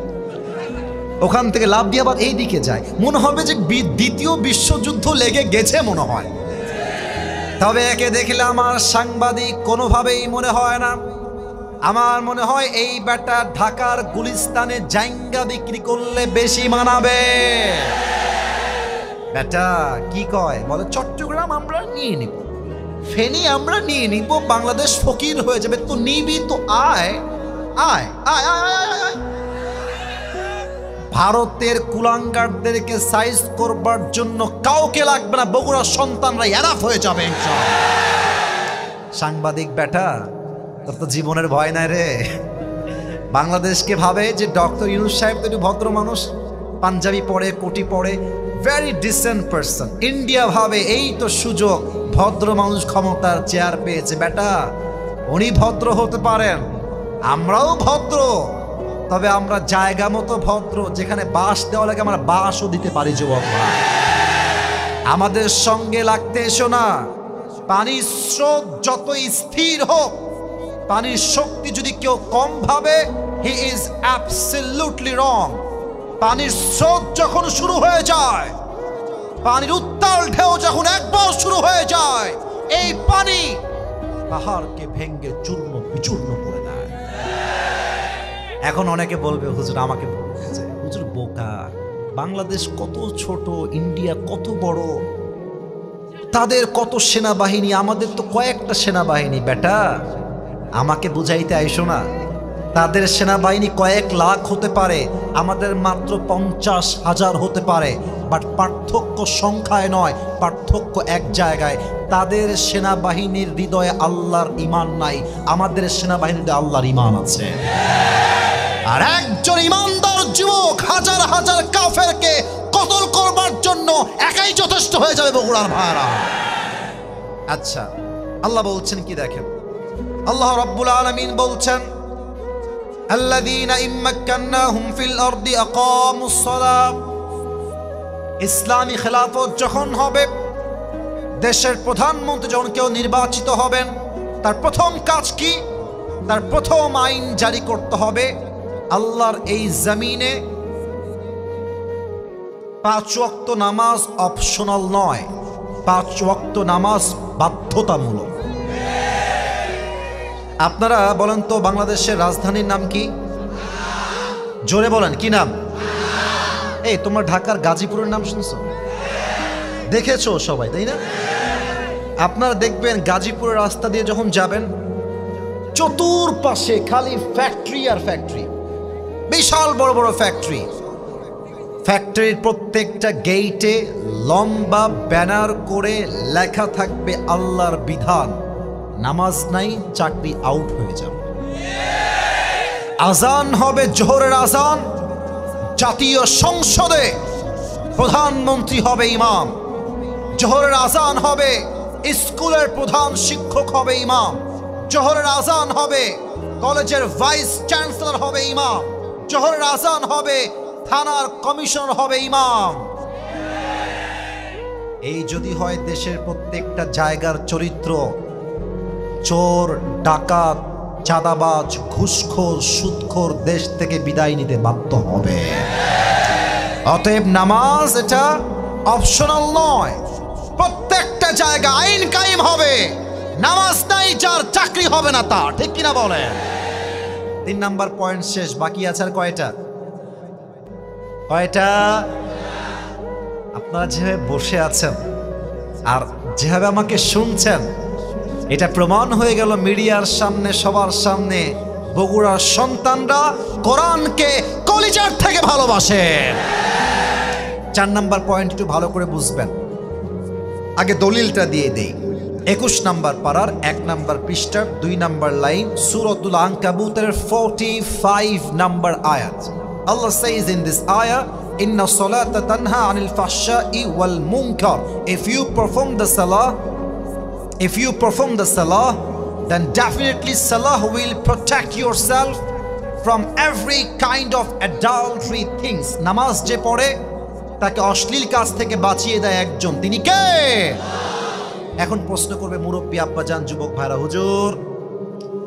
ওখান থেকে লাভ দিয়ে আবার এই দিকে যায়, মনে হবে যে দ্বিতীয় বিশ্বযুদ্ধ লেগে গেছে মনে হয়। তবে একে দেখলে আমার সাংবাদিক কোনোভাবেই মনে হয় না। আমার মনে হয় এই বেটা ঢাকার গুলিস্তানে জাইঙ্গা বিক্রি করলে বেশি মানাবে। বেটা কি কয়, বলে চট্টগ্রাম আমরা নিয়ে নিব, ফেনী আমরা নিয়ে নিব, বাংলাদেশ ফকির হয়ে যাবে। তো নিবি তো আয় আয় আয় আয়। ভারতের কুলাঙ্গারদেরকে সাইজ করবার জন্য কাউকে লাগবে না, বগুড়ার সন্তানরা এরাফ হয়ে যাবে। সাংবাদিক বেটা, তোর তো জীবনের ভয় নাই রে। বাংলাদেশকে ভাবে যে ডক্টর ইউনূস সাহেব তো ভদ্র মানুষ, পাঞ্জাবি পরে, কোটি পরে, ভেরি ডিসেন্ট পারসন। ইন্ডিয়া ভাবে এই তো সুযোগ, ভদ্র মানুষ ক্ষমতার চেয়ার পেয়েছে। বেটা উনি ভদ্র হতে পারেন, আমরাও ভদ্র, তবে আমরা জায়গা মতো ভদ্র। যেখানে বাঁশ দেওয়া লাগে আমরা বাঁশও দিতে পারি। যুবক ভাই, আমাদের সঙ্গে লাগতে এসো না। পানির স্রোত যতই স্থির হোক, পানির শক্তি যদি কেউ কম ভাবে, হি ইজ অ্যাবসলিউটলি রং। পানির স্রোত যখন শুরু হয়ে যায়, পানির উত্তাল ঢেউ যখন একবার শুরু হয়ে যায়, এই পানি পাহাড়কে ভেঙ্গে চূর্ণ বিচূর্ণ করে দেয়। এখন অনেকে বলবে, হুজুর আমাকে বলবে যে হুজুর বোকা, বাংলাদেশ কত ছোট, ইন্ডিয়া কত বড়, তাদের কত সেনাবাহিনী, আমাদের তো কয়েকটা সেনাবাহিনী। বেটা আমাকে বুঝাইতে আইসো না, তাদের সেনাবাহিনী কয়েক লাখ হতে পারে, আমাদের মাত্র 50,000 হতে পারে। বাট পার্থক্য সংখ্যায় নয়, পার্থক্য এক জায়গায়। তাদের সেনাবাহিনীর হৃদয়ে আল্লাহর ঈমান নাই, আমাদের সেনাবাহিনীতে আল্লাহর ঈমান আছে। আর একজন ঈমানদার যুবক হাজার হাজার কাফেরকে কতল করবার জন্য একাই যথেষ্ট হয়ে যাবে বগুড়ার ভাইরা। আচ্ছা, আল্লাহ বলছেন কি দেখেন, আল্লাহ রাব্বুল আলামিন বলছেন, আল্লাযীনা ইম্মাক্কান্নাহুম ফিল আরদি আকামুস সালাত। ইসলামী খেলাফত যখন হবে, দেশের প্রধানমন্ত্রী যখন কেউ নির্বাচিত হবেন, তার প্রথম কাজ কি? তার প্রথম আইন জারি করতে হবে, আল্লাহর এই জমিনে 5 ওয়াক্ত নামাজ অপশনাল নয়, 5 ওয়াক্ত নামাজ বাধ্যতামূলক। আপনারা বলেন তো বাংলাদেশের রাজধানীর নাম কি? জোরে বলেন, কি নাম? এই তোমরা ঢাকার গাজীপুরের নাম শুনছো? দেখেছো সবাই, তাই না? আপনারা দেখবেন গাজীপুরের রাস্তা দিয়ে যখন যাবেন, চতুর্পাশে খালি ফ্যাক্টরি আর ফ্যাক্টরি, বিশাল বড় বড় ফ্যাক্টরি। ফ্যাক্টরির প্রত্যেকটা গেইটে লম্বা ব্যানার করে লেখা থাকবে আল্লাহর বিধান, নামাজ নাই চাকরি আউট হয়ে যাবে। আজান হবে জোহরের আজান, জাতীয় সংসদে প্রধানমন্ত্রী হবে ইমাম। জোহরের আজান হবে, স্কুলের প্রধান শিক্ষক হবে ইমাম। জোহরের আজান হবে, কলেজের ভাইস চ্যান্সেলর হবে ইমাম। জোহরের আজান হবে, থানার কমিশনার হবে ইমাম। এই যদি হয় দেশের প্রত্যেকটা জায়গার চরিত্র, চোর, ডাকাত, চাঁদাবাজ, ঘুষখোর, সুদখোর দেশ থেকে বিদায় নিতে বাধ্য হবে। অতএব নামাজ এটা অপশনাল নয়, প্রত্যেকটা জায়গা আইন কায়েম হবে। নামাজ নাই যার চাকরি হবে না তার, ঠিক কিনা বলেন? 3 নাম্বার পয়েন্ট শেষ, বাকি আছে আর কয়টা? আপনারা যেভাবে বসে আছেন আর যেভাবে আমাকে শুনছেন, এটা প্রমাণ হয়ে গেল মিডিয়ার সামনে, সবার সামনে বগুড়ার সন্তানরা কোরআনকে কলিজার থেকে ভালোবাসে। 4 নাম্বার পয়েন্ট একটু ভালো করে বুঝবেন। আগে দলিলটা দিয়ে দেই। 21 নাম্বার পারার 1 নাম্বার পৃষ্ঠার 2 নাম্বার লাইন, সূরাতুল আনকাবুতের 45 নাম্বার আয়াত। Allah says in this ayah, inna salata tanha anil fahsha'i wal munkar. If you perform the salah, then definitely salah will protect yourself from every kind of adultery things. নামাজ যে পড়ে তাকে অশ্লীল কাজ থেকে বাঁচিয়ে দেয় একজন, তিনি কে? এখন প্রশ্ন করবে মুরব্বী আব্বাজান, যুবক ভাইরা, হুজুর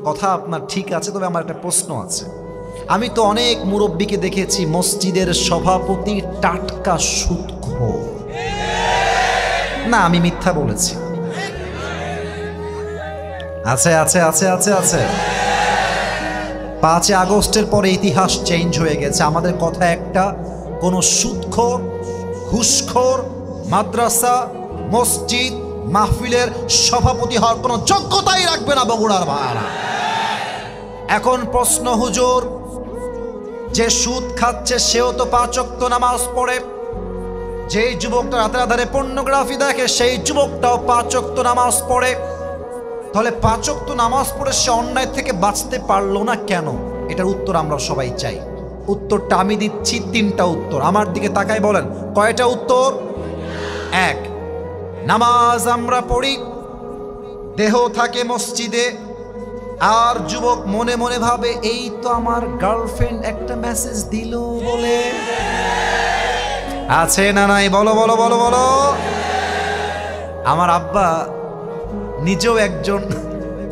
কথা আপনার ঠিক আছে, তবে আমার একটা প্রশ্ন আছে। আমি তো অনেক মুরব্বীকে দেখেছি মসজিদের সভাপতি টাটকা সুদখোর। না, আমি মিথ্যা বলেছি? আছে আছে আছে আছে আছে। 5 আগস্টের পরে ইতিহাস চেঞ্জ হয়ে গেছে। আমাদের কথা একটা, কোন সুদখোর, ঘুষখোর মাদ্রাসা, মসজিদ, মাহফিলের সভাপতি হওয়ার কোনো যোগ্যতাই রাখবে না বগুড়ার ভাইরা। এখন প্রশ্ন, হুজুর যে সুদ খাচ্ছে সেও তো 5 ওয়াক্ত নামাজ পড়ে, যেই যুবকটা রাতের আধারে পর্নোগ্রাফি দেখে সেই যুবকটাও 5 ওয়াক্ত নামাজ পড়ে। তাহলে 5 ওয়াক্ত নামাজ পড়ে সে অন্যায় থেকে বাঁচতে পারলো না কেন? এটার উত্তর আমরা সবাই চাই। উত্তরটা আমি দিচ্ছি, 3টা উত্তর। আমার দিকে তাকাই বলেন, কয়টা উত্তর? 1, নামাজ আমরা পড়ি, দেহ থাকে মসজিদে, আর যুবক মনে মনে ভাবে এই তো আমার গার্লফ্রেন্ড একটা মেসেজ দিল বলে। আছে না নাই? বলো বলো বলো বলো। আমার আব্বা নিজেও একজন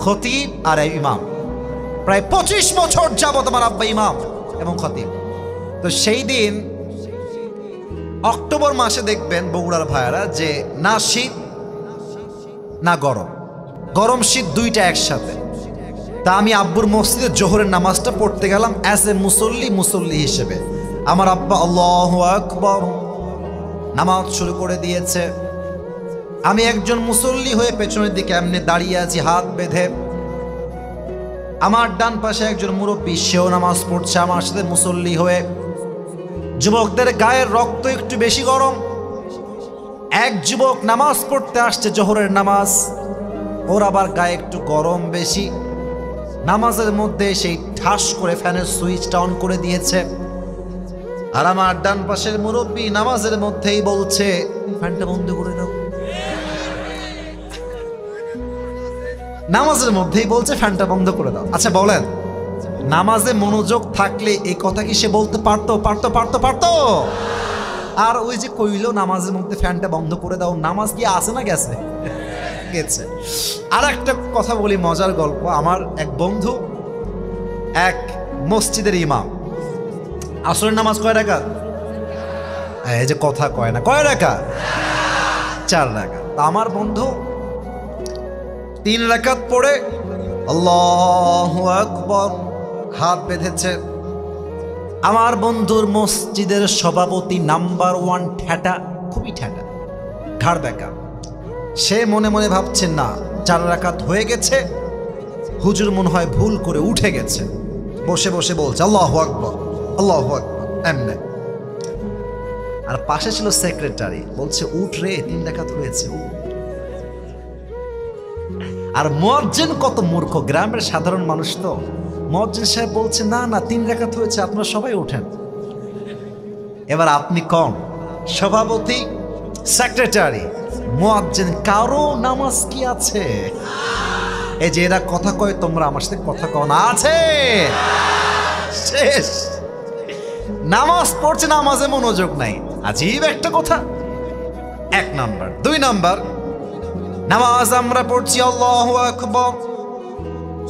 খতিব আর ইমাম, প্রায় 25 বছর যাবত আমার আব্বা ইমাম এবং খতিব। তো সেই দিন অক্টোবর মাসে দেখবেন বগুড়ার ভাইয়ারা যে না শীত না গরম, গরম শীত দুইটা একসাথে। তা আমি আব্বুর মসজিদে জোহরের নামাজটা পড়তে গেলাম অ্যাজ এ মুসল্লি হিসেবে। আমার আব্বা আল্লাহু আকবার নামাজ শুরু করে দিয়েছে। আমি একজন মুসল্লি হয়ে পেছনের দিকে এমনি দাঁড়িয়ে আছি হাত বেঁধে। আমার ডান পাশে একজন মুরব্বী, সেও নামাজ পড়ছে আমার সাথে মুসল্লি হয়ে। যুবকদের গায়ের রক্ত একটু বেশি গরম। এক যুবক নামাজ পড়তে আসছে জোহরের নামাজ, ওর আবার গায়ে একটু গরম বেশি। নামাজের মধ্যে সেই ঠাস করে ফ্যানের সুইচটা অন করে দিয়েছে। আর আমার ডান পাশের মুরব্বী নামাজের মধ্যেই বলছে, ফ্যানটা বন্ধ করে দাও। নামাজের মধ্যেই বলছে ফ্যানটা বন্ধ করে দাও। আচ্ছা বলেন, নামাজে মনোযোগ থাকলে এই কথা কি সে বলতে পারতো? আর ওই যে কইলো নামাজের মধ্যে ফ্যানটা বন্ধ করে দাও, নামাজ কি আছে না গেছে? গেছে। আর একটা কথা বলি, মজার গল্প। আমার এক বন্ধু, এক মসজিদের ইমাম। আসরের নামাজ কয় রাকাত? এই যে কথা কয় না, কয় রাকাত? 4 রাকাত। আমার বন্ধু 3 রাকাত পড়ে আল্লাহু আকবার হাত বেঁধেছে। আমার বন্ধুর মসজিদের সভাপতি নাম্বার 1 ঠ্যাটা, খুবই ঠ্যাটা, ঘাড় বেঁকা। সে মনে মনে ভাবছে না 4 রাকাত হয়ে গেছে, হুজুর মনে হয় ভুল করে উঠে গেছে। বসে বসে বলছে আল্লাহু আকবার আল্লাহু আকবার এমনে। আর পাশে ছিল সেক্রেটারি, বলছে উঠ রে, 3 রাকাত হয়েছে উঠ। আর মুয়াজ্জিন কত মূর্খ, গ্রামের সাধারণ মানুষ তো। মুয়াজ্জিন সাহেব বলছে না না 3 রাকাত হয়েছে, আপনারা সবাই ওঠেন। এবার আপনি কম, সভাপতি, সেক্রেটারি, মুয়াজ্জিন, কারো নামাজ কি আছে? এই যে এরা কথা কয়, তোমরা আমার সাথে কথা কও না, আছে? শেষ, নামাজ পড়ছে, নামাজে মনোযোগ নাই। আজীব একটা কথা। 1 নাম্বার। 2 নাম্বার, নামাজ আমরা পড়ছি আল্লাহু আকবার,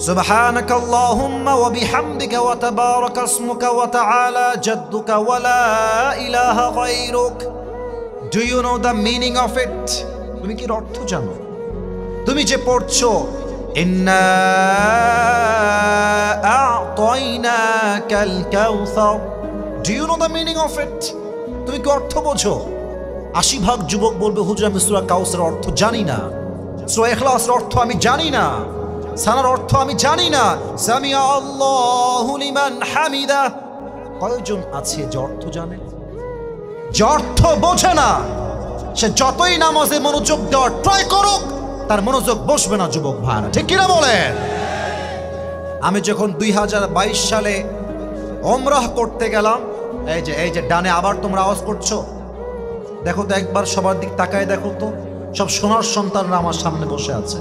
সুবহানাকাল্লাহুম্মা ওয়া বিহামদিকা ওয়া তাবারাকা ইসমুকা ওয়া তাআলা জাদ্দুকা ওয়া লা ইলাহা গায়রুক। Do you know the meaning of it? তুমি কি অর্থ জানো? তুমি যে পড়ছো ইন্না আ'তাইনাকাল কাউসার, do you know the meaning of it? তুমি কি অর্থ বোঝো? 80% যুবক বলবে হুজুর আমি সূরা কাউসারের অর্থ জানি না, সূরা ইখলাসের অর্থ আমি জানি না, সানার অর্থ আমি জানি না। সামিআ আল্লাহু লিমান হামিদা, কয়জন আছে যে অর্থ জানে? যে অর্থ বোঝে না সে যতই নামাজে মনোযোগ দেওয়ার ট্রাই করুক, তার মনোযোগ বসবে না যুবক ভাইরা, ঠিক কিনা বলেন? আমি যখন 2022 সালে ওমরাহ করতে গেলাম, এই যে ডানে আবার তোমরা আওয়াজ করছো, দেখো তো একবার, সবার দিক তাকায় দেখো তো, সব সোনার সন্তানরা আমার সামনে বসে আছে,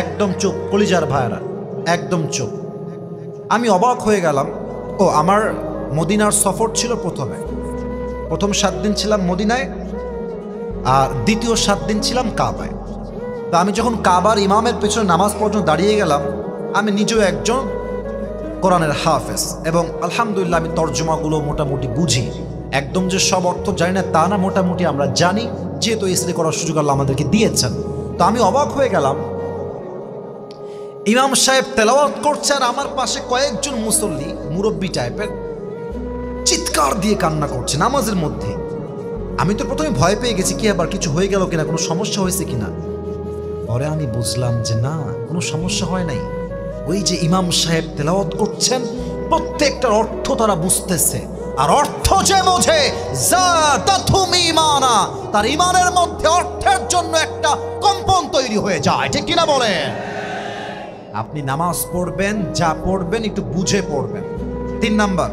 একদম চুপ, কলিজার ভাইরা একদম চুপ। আমি অবাক হয়ে গেলাম। ও আমার মদিনার সফর ছিল প্রথম 7 দিন ছিলাম মদিনায়, আর দ্বিতীয় 7 দিন ছিলাম কাবায়। তো আমি যখন কাবার ইমামের পেছনে নামাজ পর্যন্ত দাঁড়িয়ে গেলাম, আমি নিজেও একজন কোরআনের হাফেজ, এবং আলহামদুলিল্লাহ আমি তর্জমাগুলো মোটামুটি বুঝি। একদম যে সব অর্থ জানি না তা না, মোটামুটি আমরা জানি, যেহেতু ইসলাম করার সুযোগ আল্লাহ আমাদেরকে দিয়েছেন। তো আমি অবাক হয়ে গেলাম, ইমাম সাহেব তেলাওয়াত করছে আর আমার পাশে কয়েকজন মুসল্লি, মুরব্বী টাইপের, চিৎকার দিয়ে কান্না করছে নামাজের মধ্যে। আমি তো প্রথমে ভয় পেয়ে গেছি, কি আবার কিছু হয়ে গেল কিনা, কোনো সমস্যা হয়েছে কিনা। পরে আমি বুঝলাম যে না, কোনো সমস্যা হয় নাই। ওই যে ইমাম সাহেব তেলাওয়াত করছেন, প্রত্যেকটার অর্থ তারা বুঝতেছে, আর অর্থ যে বোঝে যাদাতুহুম ঈমানা, তার ঈমানের মধ্যে অর্থের জন্য একটা কম্পন তৈরি হয়ে যায়, ঠিক কিনা বলে? আপনি নামাজ পড়বেন, যা পড়বেন একটু বুঝে পড়বেন। 3 নাম্বার,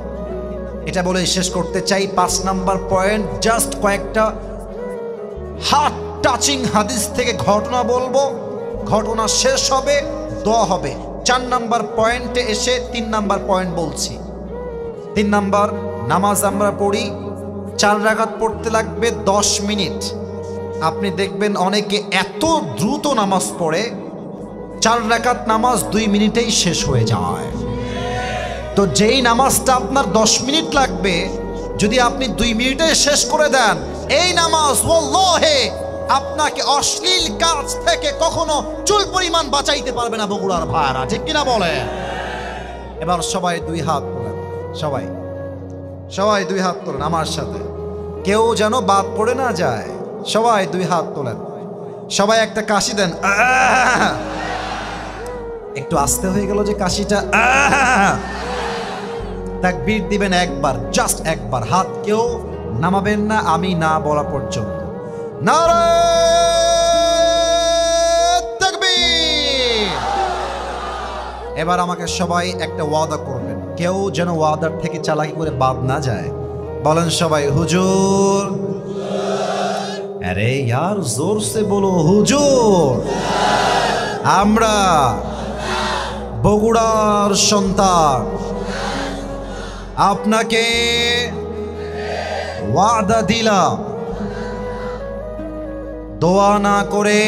এটা বলে শেষ করতে চাই। 5 নাম্বার পয়েন্ট, জাস্ট কয়েকটা হার্ট টাচিং হাদিস থেকে ঘটনা বলবো, ঘটনা শেষ হবে, দোয়া হবে। 4 নাম্বার পয়েন্টে এসে 3 নাম্বার পয়েন্ট বলছি। 3 নাম্বার, নামাজ আমরা পড়ি 4 রাকাত, পড়তে লাগবে 10 মিনিট। আপনি দেখবেন অনেকে এত দ্রুত নামাজ পড়ে, 4 রাকাত নামাজ 2 মিনিটেই শেষ হয়ে যায়। তো যেই নামাজটা আপনার 10 মিনিট লাগবে, যদি আপনি 2 মিনিটে শেষ করে দেন, এই নামাজ ওয়াল্লাহি আপনাকে অশ্লীল কাজ থেকে কখনো চুল পরিমাণ বাঁচাইতে পারবে না বগুড়ার ভাইরা, ঠিক কিনা বলে? এবার সবাই 2 হাত তোলেন, সবাই 2 হাত তোলেন আমার সাথে, কেউ যেন বাদ পড়ে না যায়। সবাই 2 হাত তোলেন, সবাই একটা কাশি দেন। একটু আস্তে হয়ে গেল যে কাশিটা। তাকবীর দিবেন একবার, জাস্ট একবার, হাত কেউ নামাবেন না আমি না বলা পর্যন্ত। নারে তাকবীর। এবার আমাকে সবাই একটা ওয়াদা করবেন, কেউ যেন ওয়াদার থেকে চালাকি করে বাদ না যায়। বলেন সবাই হুজুর। আরে यार जोर से बोलो হুজুর। আমরা বগুড়ার সন্তান, আপনাকে ওয়াদা দিলাম, দোয়া না করে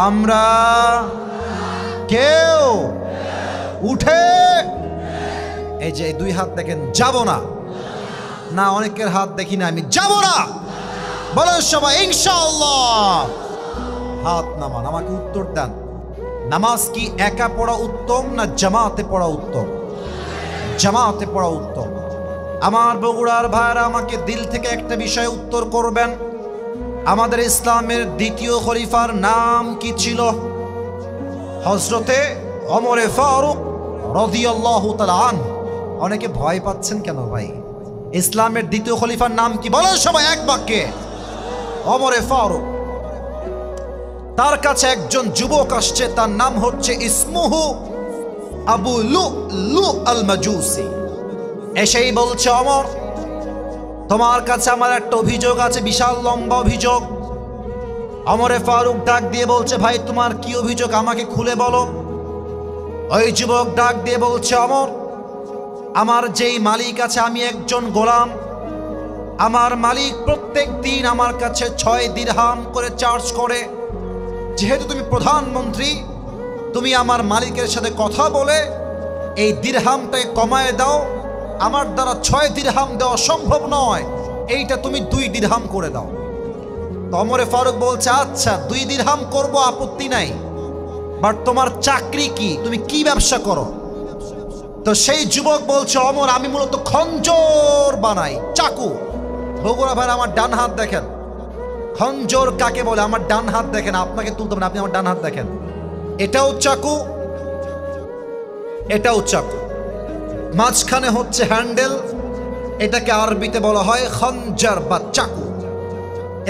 আমরা কেউ উঠে, এই যে 2 হাত দেখেন, যাব না। না, অনেকের হাত দেখি না, আমি যাব না। বলেন সবাই ইনশাআল্লাহ। হাত নামান, আমাকে উত্তর দেন। নামাজ কি একা পড়া উত্তম না জামাতে পড়া উত্তম? জামাতে পড়া উত্তম। আমার বগুড়ার ভাইরা আমাকে দিল থেকে একটা বিষয়ে উত্তর করবেন, আমাদের ইসলামের দ্বিতীয় খলিফার নাম কি ছিল? হযরতে ওমরে ফারুক রাদিয়াল্লাহু তাআলা আনহু। অনেকে ভয় পাচ্ছেন কেন ভাই? ইসলামের দ্বিতীয় খলিফার নাম কি? বলেন সবাই এক বাক্যে, ওমরে ফারুক। তার কাছে একজন যুবক আসছে, তার নাম হচ্ছে ইসমুহু আবু লুলু আল মাজুসি। এসেই বলছে, ওমর তোমার কাছে আমার একটা অভিযোগ আছে, বিশাল লম্বা অভিযোগ। ওমরে ফারুক ডাক দিয়ে বলছে, ভাই তোমার কি অভিযোগ, আমাকে খুলে বলো। ওই যুবক ডাক দিয়ে বলছে, ওমর আমার যেই মালিক আছে, আমি একজন গোলাম, আমার মালিক প্রত্যেক দিন আমার কাছে 6 দিরহাম করে চার্জ করে। যেহেতু তুমি প্রধানমন্ত্রী, তুমি আমার মালিকের সাথে কথা বলে এই দিরহামটাকে কমায় দাও। আমার দ্বারা 6 দিরহাম দেওয়া সম্ভব নয়, এইটা তুমি 2 দিরহাম করে দাও। তো ওমরে ফারুক বলছে, আচ্ছা 2 দিরহাম করব, আপত্তি নাই, বাট তোমার চাকরি কি, তুমি কি ব্যবসা করো? তো সেই যুবক বলছে, ওমর আমি মূলত খঞ্জর বানাই, চাকু। বগুড়া ভাই আমার ডান হাত দেখেন, খঞ্জর কাকে বলে? আমার ডান হাত দেখেন, আপনাকে তুলতে হবে না, আপনি আমার ডান হাত দেখেন, এটাও চাকু, এটাও চাকু, মাঝখানে হচ্ছে হ্যান্ডেল, এটাকে আরবিতে বলা হয় খঞ্জর বা চাকু।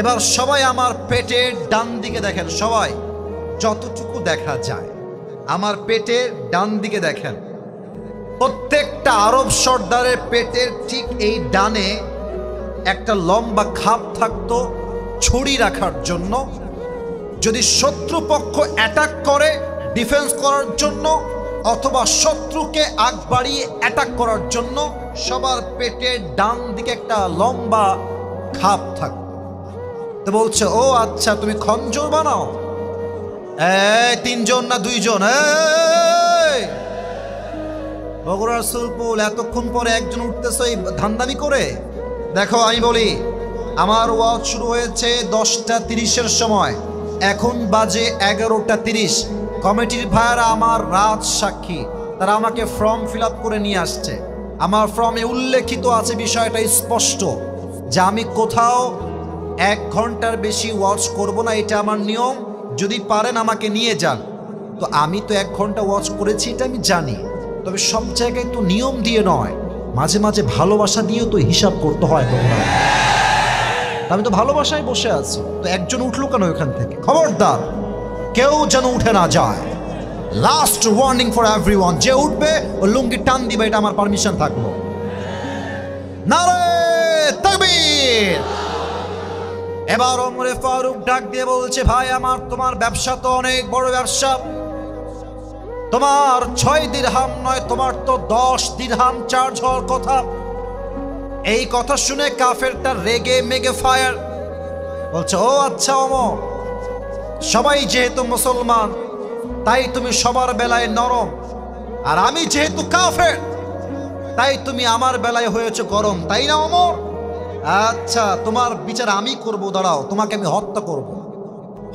এবার সবাই আমার পেটের ডান দিকে দেখেন, সবাই যতটুকু দেখা যায় আমার পেটের ডান দিকে দেখেন। প্রত্যেকটা আরব সর্দারের পেটের ঠিক এই ডানে একটা লম্বা খাপ থাকতো ছুরি রাখার জন্য, যদি শত্রুপক্ষ অ্যাটাক করে ডিফেন্স করার জন্য, অথবা শত্রুকে আগ বাড়িয়ে অ্যাটাক করার জন্য সবার পেটের ডান দিকে একটা লম্বা খাপ থাকতো। তো বলছে, ও আচ্ছা তুমি খঞ্জর বানাও? এই 3 জন না 2 জন? বগুড়ার সুলপুল, এতক্ষণ পরে একজন উঠতেছে এই ধান্দামি করে? দেখো আমি বলি, আমার ওয়াজ শুরু হয়েছে 10টা 30-এর সময়, এখন বাজে 11টা 30। কমিটির ভাইয়ারা আমার রাজ সাক্ষী, তারা আমাকে ফর্ম ফিল আপ করে নিয়ে আসছে। আমার ফর্মে উল্লেখিত আছে বিষয়টা স্পষ্ট যে আমি কোথাও 1 ঘন্টার বেশি ওয়াচ করব না, এটা আমার নিয়ম। যদি পারেন আমাকে নিয়ে যান। তো আমি তো 1 ঘন্টা ওয়াচ করেছি, এটা আমি জানি, তবে সব জায়গায় তো নিয়ম দিয়ে নয়, মাঝে মাঝে ভালোবাসা দিয়েও তো হিসাব করতে হয়। আমি তো ভালোবাসায় বসে আছি, তো একজন উঠলো কেন ওখান থেকে? খবরদার কেউ যেন উঠে না যায়। লাস্ট ওয়ার্নিং ফর এভরিওয়ান, যে উঠবে ও লুঙ্গি টান দিবে, এটা আমার পারমিশন থাকলো। নারে তাকবীর। এবার ওমরে ফারুক ডাক দিয়ে বলছে, ভাই আমার, তোমার ব্যবসা তো অনেক বড় ব্যবসা, তোমার 6 দিরহাম নয়, তোমার তো 10 দিরহাম চার্জ হওয়ার কথা। এই কথা শুনে কাফেরটা রেগে মেগে ফায়ার, বলছে, ও আচ্ছা ওমর, সবাই যেহেতু মুসলমান তাই তুমি সবার বেলায় নরম, আর আমি যেহেতু কাফের তাই তুমি আমার বেলায় হয়েছে গরম, তাই না ওমর? আচ্ছা তোমার বিচার আমি করব, দাঁড়াও, তোমাকে আমি হত্যা করব,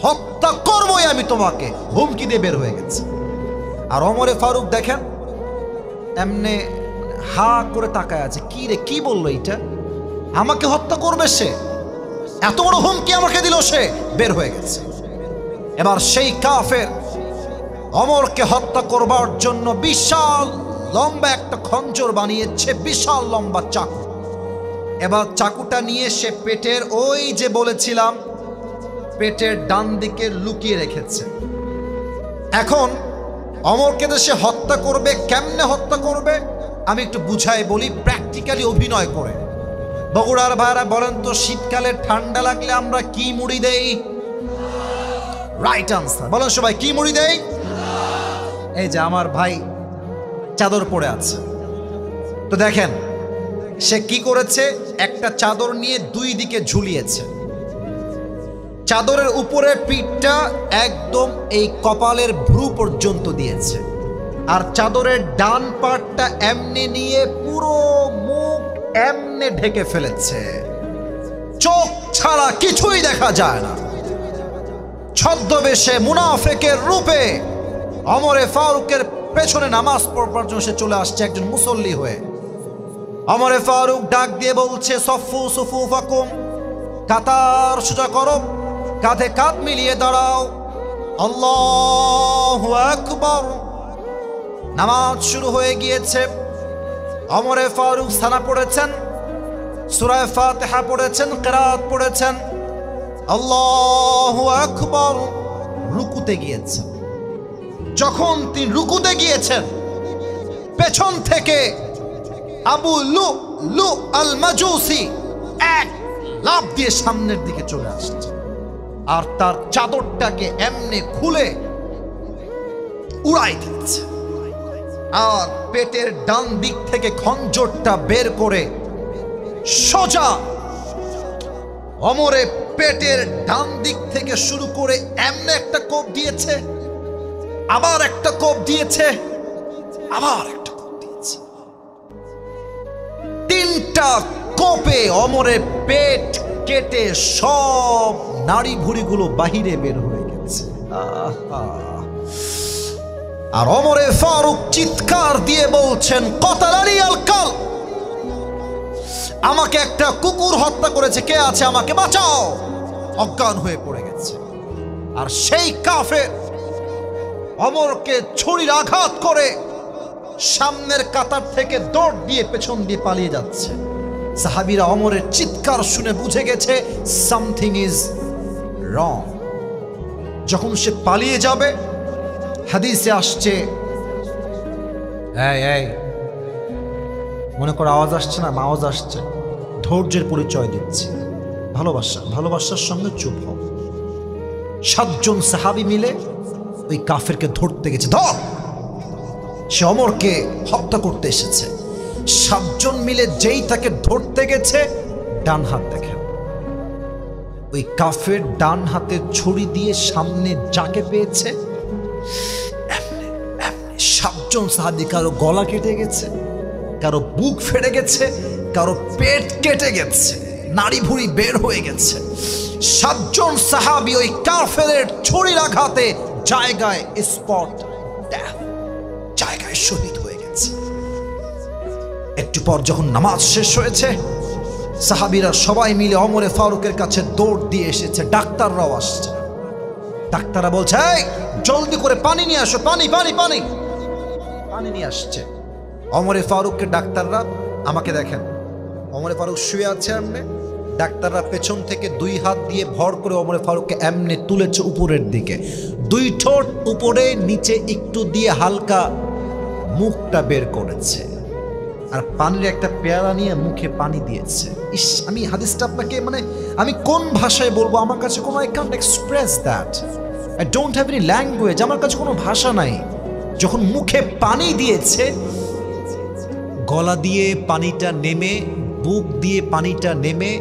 হত্যা করবই আমি তোমাকে, হুমকি দিয়ে বের হয়ে গেছে। আর ওমরে ফারুক দেখেন এমনি হা করে তাকায় আছে, কি রে, কি বললো এটা? আমাকে হত্যা করবে সে? এত বড় হুমকি আমাকে দিল সে? বের হয়ে গেছে। এবার সেই কাফের ওমরকে হত্যা করবার জন্য বিশাল লম্বা একটা খঞ্জর বানিয়েছে, বিশাল লম্বা চাকু। এবার চাকুটা নিয়ে সে পেটের, ওই যে বলেছিলাম পেটের ডান দিকে লুকিয়ে রেখেছে। এখন ওমরকে সে হত্যা করবে, কেমনে হত্যা করবে আমি একটু বুঝাই বলি, প্র্যাকটিক্যালি অভিনয় করে। বগুড়ার ভাইরা বলেন তো, শীতকালে ঠান্ডা লাগলে আমরা কি মুড়ি দেই? রাইট আনসার, বলেন সবাই, কি মুড়ি দেই? এই যে আমার ভাই চাদর পরে আছে, তো দেখেন সে কি করেছে, একটা চাদর নিয়ে 2 দিকে ঝুলিয়েছে। চাদরের উপরে পিঠটা একদম এই কপালের ভ্রু পর্যন্ত দিয়েছে, আর চাদরের ডান পাটটা এমনি নিয়ে পুরো মুখ এমনে ঢেকে ফেলেছে। চোখ ছাড়া কিছুই দেখা যায় না। ছদ্মবেশে মুনাফেকের রূপে ওমরে ফারুকের পেছনে নামাজ পড়বার জন্য সে চলে আসছে একজন মুসল্লি হয়ে। ওমরে ফারুক ডাক দিয়ে বলছে, সফু সুফুফাকুম, কাতার সোজা করো, কাঁধে কাঁধ মিলিয়ে দাঁড়াও, আল্লাহু আকবার। নামাজ শুরু হয়ে গিয়েছে। ওমরে ফারুক সানা পড়েছেন, সূরা ফাতিহা পড়েছেন, কিরাত পড়েছেন, আল্লাহু আকবার। রুকুতে গিয়েছেন। যখন তিনি রুকুতে গিয়েছেন, পেছন থেকে আবু লু আল মাজুসি এক লাফ দিয়ে সামনের দিকে চলে আসছে আর তার চাদরটাকে এমনি খুলে উড়াই দিচ্ছে আর পেটের ডান দিক থেকে খঞ্জরটা বের করে সোজা ওমরে পেটের ডান দিক থেকে শুরু করে এমনি একটা কোপ দিয়েছে, আবার একটা কোপ দিয়েছে, আবার একটা কোপ দিয়েছে। তিনটা কোপে ওমরের পেট কেটে সব নাড়ি ভুঁড়িগুলো বাহিরে বের হয়ে গেছে। আর ওমরে ফারুক চিৎকার দিয়ে বলছেন, কতালানি আল কাল, আমাকে একটা কুকুর হত্যা করেছে, কে আছে আমাকে বাঁচাও। অজ্ঞান হয়ে পড়ে গেছে। আর সেই কাফের ওমরকে ছুরির আঘাত করে সামনের কাতার থেকে দৌড় দিয়ে পেছন দিয়ে পালিয়ে যাচ্ছে। সাহাবীরা ওমরের চিৎকার শুনে বুঝে গেছে সামথিং ইজ রং। যখন সে পালিয়ে যাবে, হাদিসে আসছে, এই মনে করো আওয়াজ আসছে না, আওয়াজ আসছে, ধৈর্যের পরিচয় দিচ্ছে, ভালোবাসার সঙ্গে চুপ হও। 7 জন সাহাবী মিলে ওই কাফেরকে ধরতে গেছে। ধর, সে ওমরকে হত্যা করতে এসেছে। 7 জন মিলে যেই তাকে ধরতে গেছে, ডান হাত দেখেন, ওই কাফের ডান হাতে ছুরি দিয়ে সামনে যাকে পেয়েছে 7 জন সাহাবী, কারো গলা কেটে গেছে, কারো বুক ফেটে গেছে, কারো পেট কেটে গেছে, নাড়ি ভুঁড়ি বের হয়ে গেছে। 7 জন সাহাবী ওই কাফেরের ছুরির আঘাতে জায়গায় স্পট ডেথ, জায়গায় শহীদ হয়ে গেছে। একটু পর যখন নামাজ শেষ হয়েছে, সাহাবীরা সবাই মিলে ওমরে ফারুকের কাছে দৌড় দিয়ে এসেছে। ডাক্তাররাও আসছে। ডাক্তাররা বলছে, এই জলদি করে পানি নিয়ে আসো, পানি পানি পানি পানি নিয়ে আসছে। ওমরে ফারুককে ডাক্তাররা, আমাকে দেখেন, ওমরে ফারুক শুয়ে আছে এমনি, ডাক্তাররা পেছন থেকে 2 হাত দিয়ে ভর করে ওমরে ফারুককে এমনি তুলেছে উপরের দিকে, 2 ঠোঁট উপরে, নিচে একটু দিয়ে হালকা মুখটা বের করেছে আর পানির একটা পেয়ালা নিয়ে মুখে পানি দিয়েছে। ইস, আমি হাদিসটা আপনাকে আমি কোন ভাষায় বলবো, আমার কাছে কোনো, I can't express that, I don't have any language, আমার কাছে কোনো ভাষা নাই। যখন মুখে পানি দিয়েছে, গলা দিয়ে পানিটা নেমে, বুক দিয়ে পানিটা নেমে,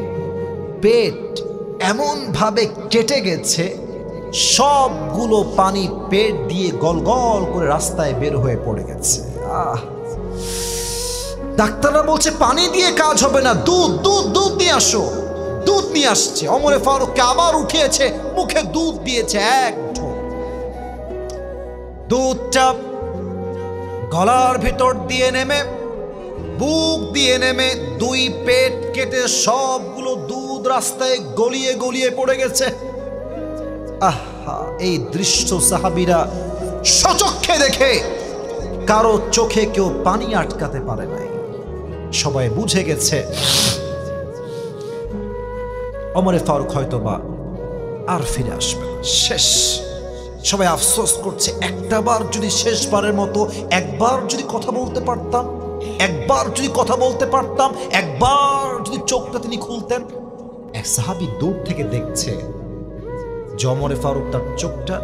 পেট এমন ভাবে কেটে গেছে, সবগুলো পানি পেট দিয়ে গল গল করে রাস্তায় বের হয়ে পড়ে গেছে। ডাক্তাররা বলছে পানি দিয়ে কাজ হবে না, দুধ দুধ দুধ নিয়ে আসো। দুধ নিয়ে আসছে। ওমরে ফারুককে আবার উঠিয়েছে, মুখে দুধ দিয়েছে এক ঢোক। দুধটা গলার ভিতর দিয়ে নেমে, বুক দিয়ে নেমে, 2 পেট কেটে সবগুলো দুধ রাস্তায় গলিয়ে গলিয়ে পড়ে গেছে। আহা, এই দৃশ্য সাহাবীরা সচক্ষে দেখে কারো চোখে কেউ পানি আটকাতে পারে নাই। সবাই বুঝে গেছে ওমরে ফারুক হয়তোবা আর ফিরে আসবে না, শেষ। সবাই আফসোস করছে, একটাবার যদি শেষবারের মতো একবার যদি কথা বলতে পারতাম, একবার যদি কথা বলতে পারতাম, একবার যদি চোখটা তিনি খুলতেন। এক সাহাবী দূর থেকে দেখছে যে ওমরে ফারুক তার চোখটা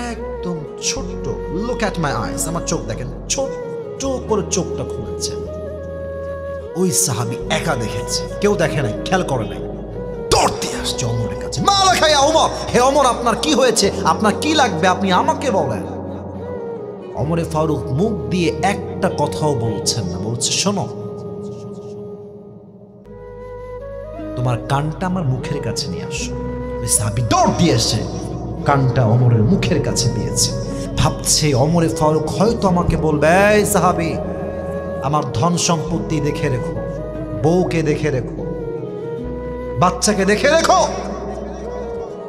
একদম ছোট্ট, লুক অ্যাট মাই আইস, আমার চোখ দেখেন, ছোট্ট করে চোখটা খুলেছে। ওই সাহাবী একা দেখেছে, কেউ দেখে নাই, খেয়াল করে নাই। দৌড় দিয়ে আসছে ওমরের কাছে, মালা খাইয়া ওমর, হে ওমর, আপনার কি হয়েছে, আপনার কি লাগবে, আপনি আমাকে বলেন। ওমরে ফারুক মুখ দিয়ে একটা কথাও বলছেন না, বলছে শোনো, তোমার কানটা আমার মুখের কাছে নিয়ে আসো। ওই সাহাবী দৌড় দিয়েছে, কানটা ওমরের মুখের কাছে দিয়েছে। ভাবছে ওমরে ফারুক হয়তো আমাকে বলবে, এই সাহাবী, আমার ধন সম্পত্তি দেখে রেখো, বউকে দেখে রেখো, বাচ্চাকে দেখে রেখো,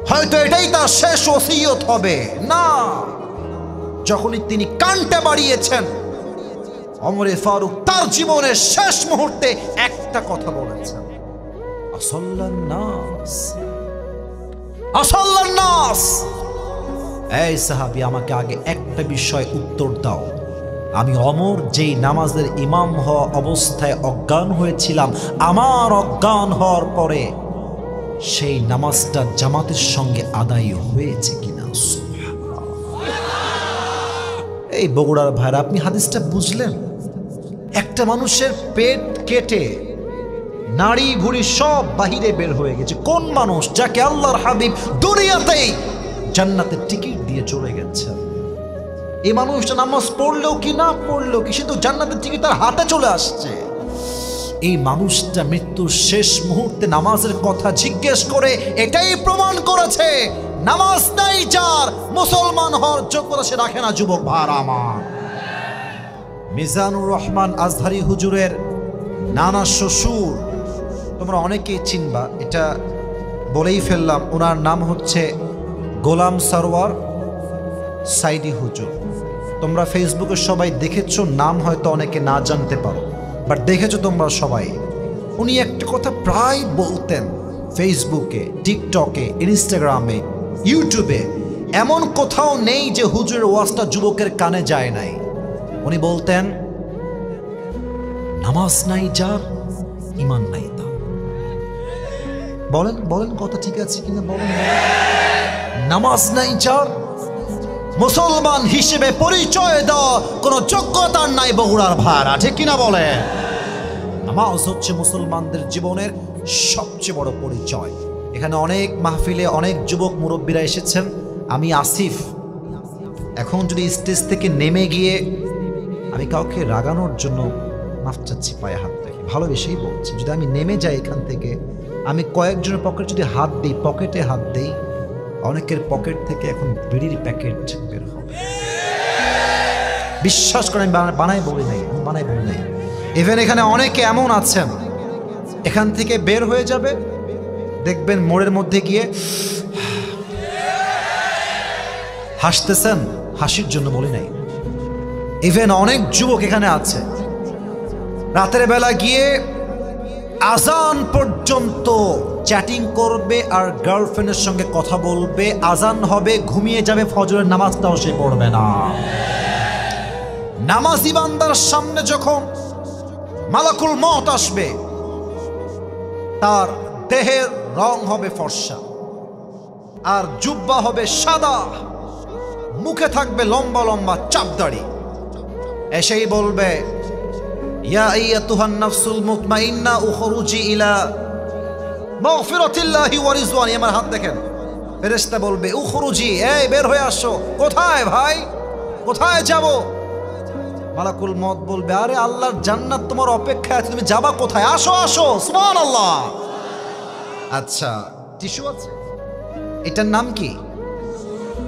হয়তো এটাই তার শেষ ওসিয়ত হবে। না, যখনই তিনি কানটা বাড়িয়েছেন, ওমরে ফারুক তার জীবনের শেষ মুহূর্তে একটা কথা বলেছেন, আসল্লান নাস, আসল্লান নাস। এই সাহাবী, আমাকে আগে একটা বিষয় উত্তর দাও। আমি ওমর যেই নামাজের ইমাম হওয়া অবস্থায় অজ্ঞান হয়েছিলাম, আমার অজ্ঞান হওয়ার পরে সেই নামাজটা জামাতের সঙ্গে আদায় হয়েছে কিনা? এই বগুড়ার ভাইরা, আপনি হাদিসটা বুঝলেন? একটা মানুষের পেট কেটে নাড়ি ভুড়ি সব বাহিরে বের হয়ে গেছে। কোন মানুষ? যাকে আল্লাহর হাবিব দুনিয়াতেই জান্নাতের টিকিট দিয়ে চলে গেছেন। এই মানুষটা নামাজ পড়লেও কি না পড়লেও কি, সে তো জান্নাতের টিকিট তার হাতে চলে আসছে। এই মানুষটা মৃত্যুর শেষ মুহূর্তে নামাজের কথা জিজ্ঞেস করে এটাই প্রমাণ করেছে, নামাজ নাই যার, মুসলমান হওয়ার যোগ্যতা সে রাখে না। যুবক ভাই আমার, মিজানুর রহমান আজহারি হুজুরের নানা শ্বশুর তোমরা অনেকেই চিনবা, এটা বলেই ফেললাম। ওনার নাম হচ্ছে গোলাম সরওয়ার সাইদি হুজুর। তোমরা ফেসবুকে সবাই দেখেছো, নাম হয়তো অনেকে না জানতে পারো, বাট দেখেছো তোমরা সবাই। উনি একটা কথা প্রায় বলতেন ফেসবুকে, টিকটকে, ইনস্টাগ্রামে, ইউটিউবে, এমন কোথাও নেই যে হুজুরের ওয়াজটা যুবকের কানে যায় নাই। উনি বলতেন, নামাজ নাই যার, ঈমান নাই তার। বলেন বলেন কথা ঠিক আছে কিনা বলেন। নামাজ নাই যার, মুসলমান হিসেবে পরিচয় দেওয়া কোনো যোগ্যতার নাই বগুড়ার ভাড়া, ঠিক কিনা বলে? নামাজ হচ্ছে মুসলমানদের জীবনের সবচেয়ে বড় পরিচয়। এখানে অনেক মাহফিলে অনেক যুবক মুরব্বীরা এসেছেন। আমি আসিফ, এখন যদি স্টেজ থেকে নেমে গিয়ে, আমি কাউকে রাগানোর জন্য মাফ চাচ্ছি, পায়ে হাত রেখে ভালোবেসেই বলছি, যদি আমি নেমে যাই এখান থেকে, আমি কয়েকজনের পকেটে যদি হাত দিই, পকেটে হাত দিই, অনেকের পকেট থেকে এখন বিড়ির প্যাকেট বের হবে। বিশ্বাস করেন, বানাই বলি নাই। ইভেন এখানে অনেকে এমন আছেন, এখান থেকে বের হয়ে যাবে, দেখবেন মোড়ের মধ্যে গিয়ে হাসতেছেন, হাসির জন্য বলি নাই। ইভেন অনেক যুবক এখানে আছে, রাতের বেলা গিয়ে আজান পর্যন্ত চ্যাটিং করবে আর গার্লফ্রেন্ডের সঙ্গে কথা বলবে, আজান হবে, ঘুমিয়ে যাবে, ফজরের নামাজটাও সে পড়বে না। নামাজি বান্দার সামনে যখন মালাকুল মওত আসবে, তার দেহের রং হবে ফর্সা, আর জুব্বা হবে সাদা, মুখে থাকবে লম্বা লম্বা চাপদাড়ি, এসেই বলবে, ইয়া আইয়াতুহান নাফসুল মুতমাইন্না উখরুজি ইলা মাগফিরাতিল্লাহি ওয়া রিজওয়ানি। আমার হাত দেখেন, ফেরেশতা বলবে, উখরুজি, এই বের হয়ে আসো। কোথায় ভাই, কোথায় যাব? মালাকুল মওত বলবে, আরে আল্লাহর জান্নাত তোমার অপেক্ষায় আছে, তুমি যাবা কোথায়? আসো আসো, সুবহানাল্লাহ। আচ্ছা, টিস্যু আছে? এটার নাম কি?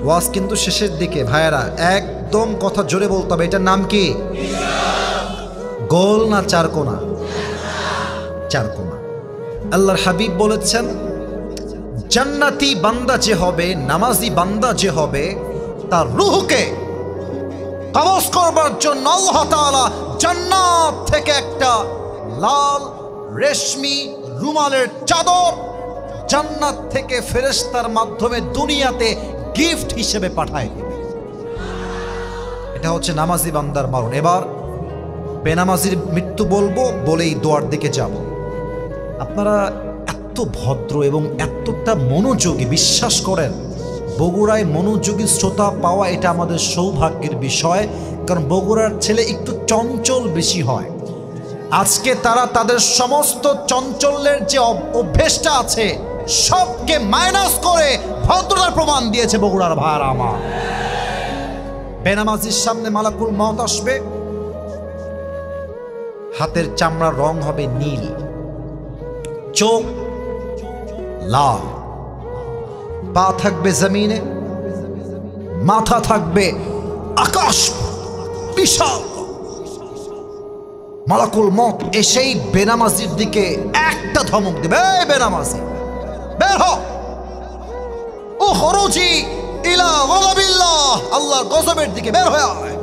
ওয়াজ কিন্তু শেষের দিকে ভাইয়েরা, একদম কথা জোরে বলতে হবে। এটার নাম কি? গোল না চারকোনা? চারকোনা। আল্লাহর হাবিব বলেছেন, জান্নাতি বান্দা যে হবে, নামাজি বান্দা যে হবে, তার রূহকে কবজ করবার জন্য আল্লাহ তাআলা জান্নাত থেকে একটা লাল রেশমি রুমালের চাদর জান্নাত থেকে ফেরেশতার মাধ্যমে দুনিয়াতে গিফট হিসেবে পাঠায় দিবে। এটা হচ্ছে নামাজি বান্দার মরণ। এবার বেনামাজির মৃত্যু বলবো, বলেই দোয়ার দিকে যাব। আপনারা এত ভদ্র এবং এতটা মনোযোগী, বিশ্বাস করেন, বগুড়ায় মনোযোগী শ্রোতা পাওয়া এটা আমাদের সৌভাগ্যের বিষয়, কারণ বগুড়ার ছেলে একটু চঞ্চল বেশি হয়। আজকে তারা তাদের সমস্ত চঞ্চলের যে অভ্যেসটা আছে সবকে মাইনাস করে ভদ্রতার প্রমাণ দিয়েছে বগুড়ার ভাইয়ার আমার। বেনামাজির সামনে মালাকুল মওত আসবে, হাতের চামড়ার রং হবে নীল, চোখ লাল, পা থাকবে জমিনে, মাথা থাকবে আকাশ, বিশাল। মালাকুল মত এসেই বেনামাজির দিকে একটা ধমক দেবে, এই বেনামাজি বের হ, ও খরুজি ইলা গযাবিল্লাহ, আল্লাহর গজবের দিকে বের হয়ে আয়।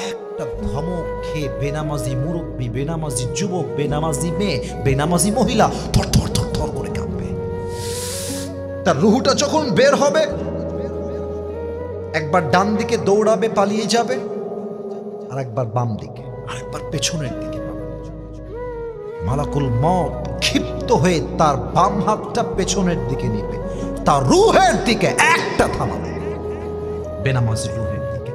একটা ধমক খেয়ে বেনামাজি মুরব্বী, বেনামাজি যুবক, বেনামাজি মেয়ে, বেনামাজি মহিলা থর থর থর থর করে কাঁপবে। তার রুহুটা যখন বের হবে, একবার ডান দিকে দৌড়াবে, পালিয়ে যাবে, আর একবার বাম দিকে, আরেকবার পেছনের দিকে পালাবে। মালাকুল মত ক্ষিপ্ত হয়ে তার বাম হাতটা পেছনের দিকে নিবে, তার রুহের দিকে একটা থামাবে, বেনামাজির রুহের দিকে।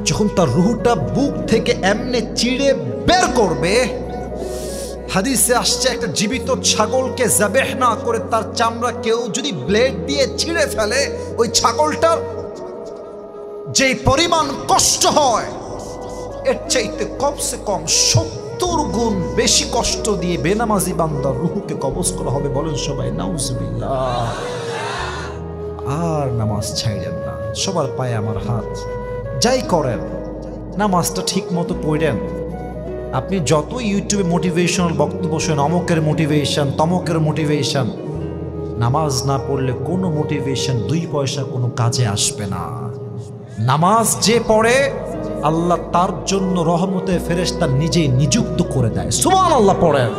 যখন তার রুহটা বুক থেকে এমনে চিড়ে বের করবে, হাদিসে আসছে একটা জীবিত ছাগলকে জাবেহ না করে তার চামড়া কেউ যদি ব্লেড দিয়ে ছিঁড়ে ফেলে, ওই ছাগলটার যে পরিমাণ কষ্ট হয়, এর চাইতে কমসে কম 70 গুণ বেশি কষ্ট দিয়ে বেনামাজি বান্দার রুহুকে কবজ করা হবে। বলেন সবাই নাউজুবিল্লাহ। আর নামাজ ছাইড়েন না। সবার পায়ে আমার হাত, যাই করেন নামাজটা ঠিক মতো পড়েন। আপনি যত ইউটিউবে মোটিভেশনাল বক্তব্য শোনেন, অমকের মোটিভেশন, তমকের মোটিভেশন, নামাজ না পড়লে কোনো মোটিভেশন 2 পয়সা কোনো কাজে আসবে না। নামাজ যে পড়ে আল্লাহ তার জন্য রহমতে ফেরেশতা নিজেই নিযুক্ত করে দেয়। সুবহানাল্লাহ পড়েন।